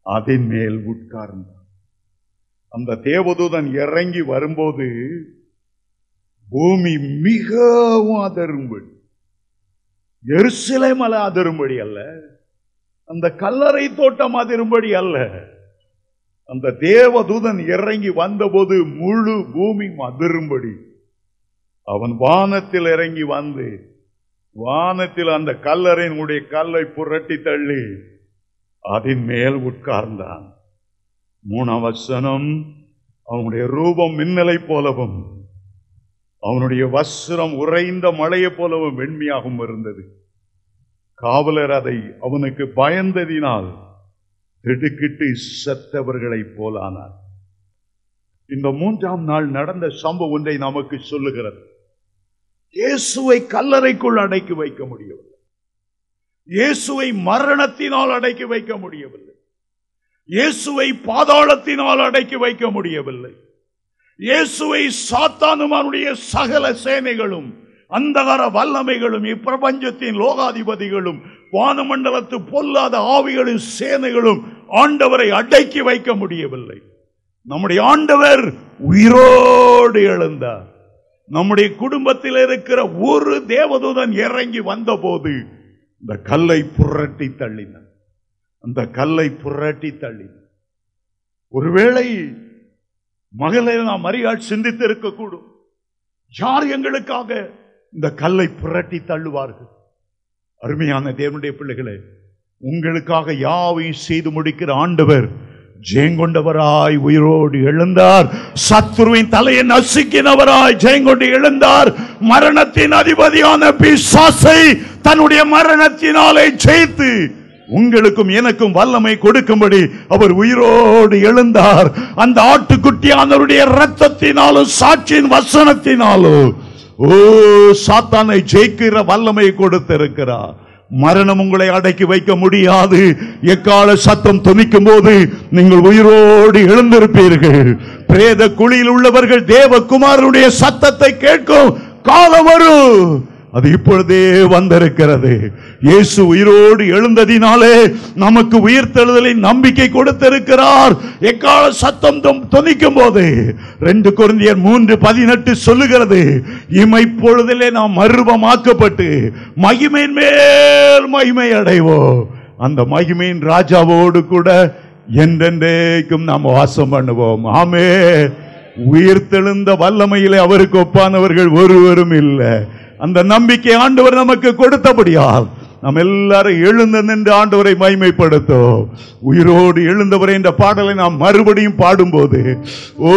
அதன் மேல் உட்கார்ந்தான். அந்த தேவதூதன் இறங்கி வரும்போது பூமி மிகவும் அதிரும்படி, எருசலேம் மலை அதிரும்படி அல்ல, அந்த கல்லறை தோட்டம் அதிரும்படி அல்ல, அந்த தேவதூதன் இறங்கி வந்தபோது முழு பூமி அதிரும்படி அவன் வானத்தில் இறங்கி வந்து வானத்தில் அந்த கல்லறையினுடைய கல்லை புரட்டி தள்ளி அதன் மேல் உட்கார்ந்தான். 3ஆம் வசனம், அவனுடைய ரூபம் மின்னலை போலவும் அவனுடைய வஸ்திரம் உறைந்த மழையை போலவும் வெண்மையாகவும் இருந்தது. காவலர் அதை அவனுக்கு பயந்ததினால் திடுக்கிட்டு செத்தவர்களை போலானார். இந்த 3ஆம் நாள் நடந்த சம்பவம் ஒன்றை நமக்கு சொல்லுகிறது. இயேசுவை கல்லறைக்குள் அடக்கி வைக்க முடியவில்லை, இயேசுவை மரணத்தினால் அடக்கி வைக்க முடியவில்லை, இயேசுவை பாதாளத்தினால் அடக்கி வைக்க முடியவில்லை, இயேசுவை சாத்தானுமானுடைய சகல சேனைகளும் அந்தகார வல்லமைகளும் இப்பிரபஞ்சத்தின் லோகாதிபதிகளும் வானமண்டலத்து பொல்லாத ஆவிகளின் சேனைகளும் ஆண்டவரை அடக்கி வைக்க முடியவில்லை. நம்முடைய ஆண்டவர் உயிரோடு எழுந்தார். நம்முடைய குடும்பத்தில் இருக்கிற ஒரு தேவதூதன் இறங்கி வந்த போது இந்த கல்லை புரட்டி தள்ளினார். அந்த கல்லை புரட்டி தள்ளினார். ஒருவேளை மகளை நாம் மரியாள் சிந்தித்து இருக்கக்கூடும், யார் எங்களுக்காக இந்த கல்லை புரட்டி தள்ளுவார்கள்? அருமையான தேவனுடைய பிள்ளைகளே, உங்களுக்காக யாவையும் செய்து முடிக்கிற ஆண்டவர் ஜெயங்கொண்டவராய் உயிரோடு எழுந்தார். சத்துருவின் தலையை நசுக்கினவராய் ஜெயங்கொண்டு எழுந்தார். மரணத்தின் அதிபதியான பிசாசை தன்னுடைய மரணத்தினாலே ஜெயித்து உங்களுக்கும் எனக்கும் வல்லமை கொடுக்கும்படி அவர் உயிரோடு எழுந்தார். அந்த ஆட்டுக்குட்டியானவருடைய இரத்தத்தினாலும் சாட்சியின் வசனத்தினாலும் சாத்தானை ஜெயிக்கிற வல்லமை கொடுத்திருக்கிறார். மரணம் உங்களை அடக்கி வைக்க முடியாது. எக்கால சத்தம் தொனிக்கும் போது நீங்கள் உயிரோடு எழுந்திருப்பீர்கள். பிரேத குழியில் உள்ளவர்கள் தேவகுமாரனுடைய சத்தத்தை கேட்கும் காலம் வரும். அது இப்பொழுதே வந்திருக்கிறது. இயேசு உயிரோடு எழுந்ததினாலே நமக்கு உயிர்த்தெழுதலை நம்பிக்கை கொடுத்திருக்கிறார். எக்கால சத்தம் தொனிக்கும் போது 2 கொரிந்தியர் 3:18 சொல்லுகிறது, இமைப்பொழுதிலே நாம் மறுரூபமாக்கப்பட்டு மகிமையின் மேல் மகிமை அடைவோம். அந்த மகிமையின் ராஜாவோடு கூட என்றென்றைக்கும் நாம் வாசம் பண்ணுவோம். ஆமென். உயிர்த்தெழுந்த வல்லமையிலே அவருக்கு ஒப்பானவர்கள் ஒருவரும் இல்லை. அந்த நம்பிக்கை ஆண்டவர் நமக்கு கொடுத்தபடியால் நாம் எல்லாரும் எழுந்து நின்று ஆண்டவரை மகிமைப்படுத்தோம். உயிரோடு எழுந்தவரை என்ற பாடலை நாம் மறுபடியும் பாடும்போது, ஓ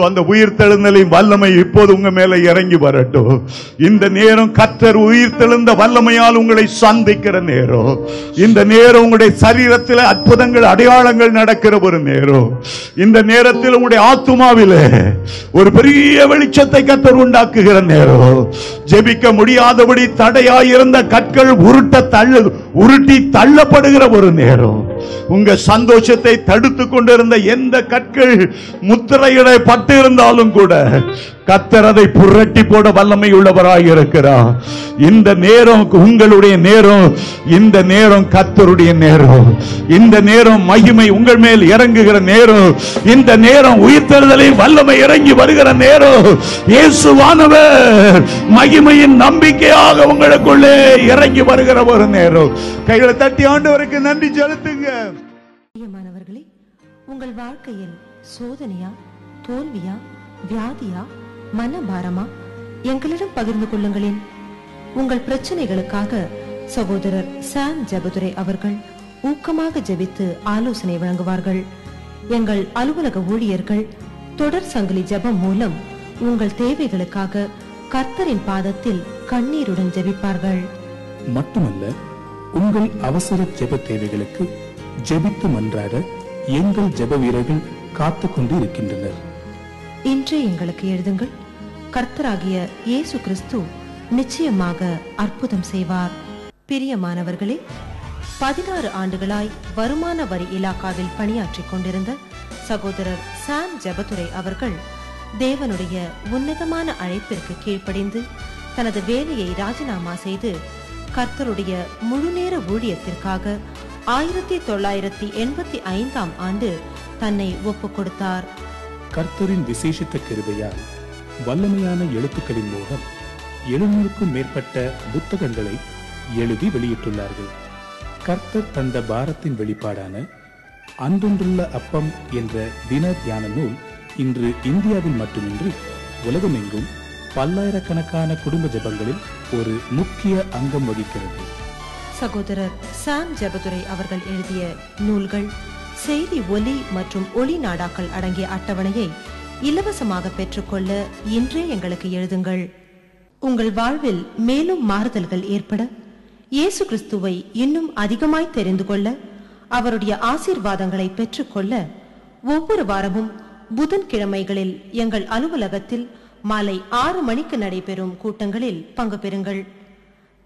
அந்த உயிர்த்தெழுந்தலின் வல்லமை இப்போது உங்க மேல இறங்கி வரட்டும். இந்த நேரம் கர்த்தர் உயிர்த்தெழுந்த வல்லமையால் உங்களை சந்திக்கிற நேரம். இந்த நேரம் உங்களுடைய சரீரத்தில் அற்புதங்கள் அடையாளங்கள் நடக்கிற ஒரு நேரம். இந்த நேரத்தில் உங்களுடைய ஆத்துமாவிலே ஒரு பெரிய வெளிச்சத்தை கர்த்தர் உண்டாக்குகிற நேரம். ஜெபிக்க முடியாதபடி தடையாயிருந்த கற்கள் உருட்டி தள்ளப்படுகிற ஒரு நேரம். உங்க சந்தோஷத்தை தடுத்து கொண்டிருந்த எந்த கற்கள் முத்திரையிட பட்டு இருந்தாலும் கூட கர்த்தர் அதை புரட்டி போட வல்லமை உள்ளவராய் இருக்கிறார். இந்த நேரம் உங்களுடைய நேரம். இந்த நேரம் கர்த்தருடைய நேரம். இந்த நேரம் மகிமை உங்கள் மேல் இறங்குகிற நேரம். இந்த நேரம் உயிர்த்தெழுதலின் வல்லமை இறங்கி வருகிற நேரம். இயேசுவானவர் மகிமையின் நம்பிக்கையாக உங்களுக்குள்ளே இறங்கி வருகிற ஒரு நேரம். கைகளை தட்டி ஆண்டவருக்கு நன்றி செலுத்துங்க. பிரியமானவர்களே, உங்கள் வாழ்க்கையில் சோதனையா, தோல்வியா, வியாதியா, மனபாரமா? எங்களிடம் பகிர்ந்து கொள்ளுங்களேன். உங்கள் பிரச்சனைகளுக்காக சகோதரர் சாம் ஜெபதுரை அவர்கள் ஊக்கமாக ஜெபித்து ஆலோசனை வழங்குவார்கள். எங்கள் அலுவலக ஊழியர்கள் தொடர் சங்கிலி ஜெபம் மூலம் உங்கள் தேவைகளுக்காக கர்த்தரின் பாதத்தில் கண்ணீருடன் ஜெபிப்பார்கள். மட்டுமல்ல, உங்கள் அவசர ஜெப தேவைகளுக்கு ஜெபித்து மன்றாட எங்கள் ஜெப வீரர்கள் காத்துக் கொண்டு இருக்கின்றனர். இன்றே எங்களுக்கு எழுதுங்கள். கர்த்தராகிய இயேசு கிறிஸ்து நிச்சயமாக அற்புதம் செய்வார். பிரியமானவர்களே, 16 ஆண்டுகளாய் வருமான வரி இலாக்காவில் பணியாற்றிக் கொண்டிருந்த சகோதரர் சாம் ஜெபதுரை அவர்கள் தேவனுடைய உன்னதமான அழைப்பிற்கு கீழ்ப்படிந்து தனது வேலையை ராஜினாமா செய்து கர்த்தருடைய முழுநேர ஊழியத்திற்காக 1985 ஆண்டு தன்னை ஒப்புக் கொடுத்தார். கர்த்தரின் விசேஷித்த கிருபையால் வல்லமையான எழுத்துக்களின் மூலம் 700க்கும் மேற்பட்ட புத்தகங்களை எழுதி வெளியிட்டுள்ளார்கள். கர்த்தர் தந்த பாரத்தின் வெளிப்பாடான அன்றொன்றுள்ள அப்பம் என்ற தின தியான நூல் இன்று இந்தியாவில் மட்டுமின்றி உலகமெங்கும் பல்லாயிரக்கணக்கான குடும்ப ஜெபங்களில் ஒரு முக்கிய அங்கம் வகிக்கிறது. சகோதரர் சாம் ஜெபதுரை அவர்கள் எழுதிய நூல்கள், செய்தி ஒலி மற்றும் ஒளி நாடாக்கள் அடங்கிய அட்டவணையை இலவசமாக பெற்றுக்கொள்ள இன்றே எங்களுக்கு எழுதுங்கள். உங்கள் வாழ்வில் மேலும் மாறுதல்கள் ஏற்பட, இயேசு கிறிஸ்துவை இன்னும் அதிகமாய் தெரிந்து கொள்ள, அவருடைய ஆசீர்வாதங்களை பெற்றுக்கொள்ள ஒவ்வொரு வாரமும் புதன்கிழமைகளில் எங்கள் அலுவலகத்தில் மாலை 6 மணிக்கு நடைபெறும் கூட்டங்களில் பங்கு பெறுங்கள்.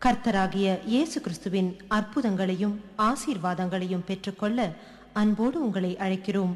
கர்த்தராகிய இயேசு கிறிஸ்துவின் அற்புதங்களையும் ஆசீர்வாதங்களையும் பெற்றுக்கொள்ள அன்போடு உங்களை அழைக்கிறோம்.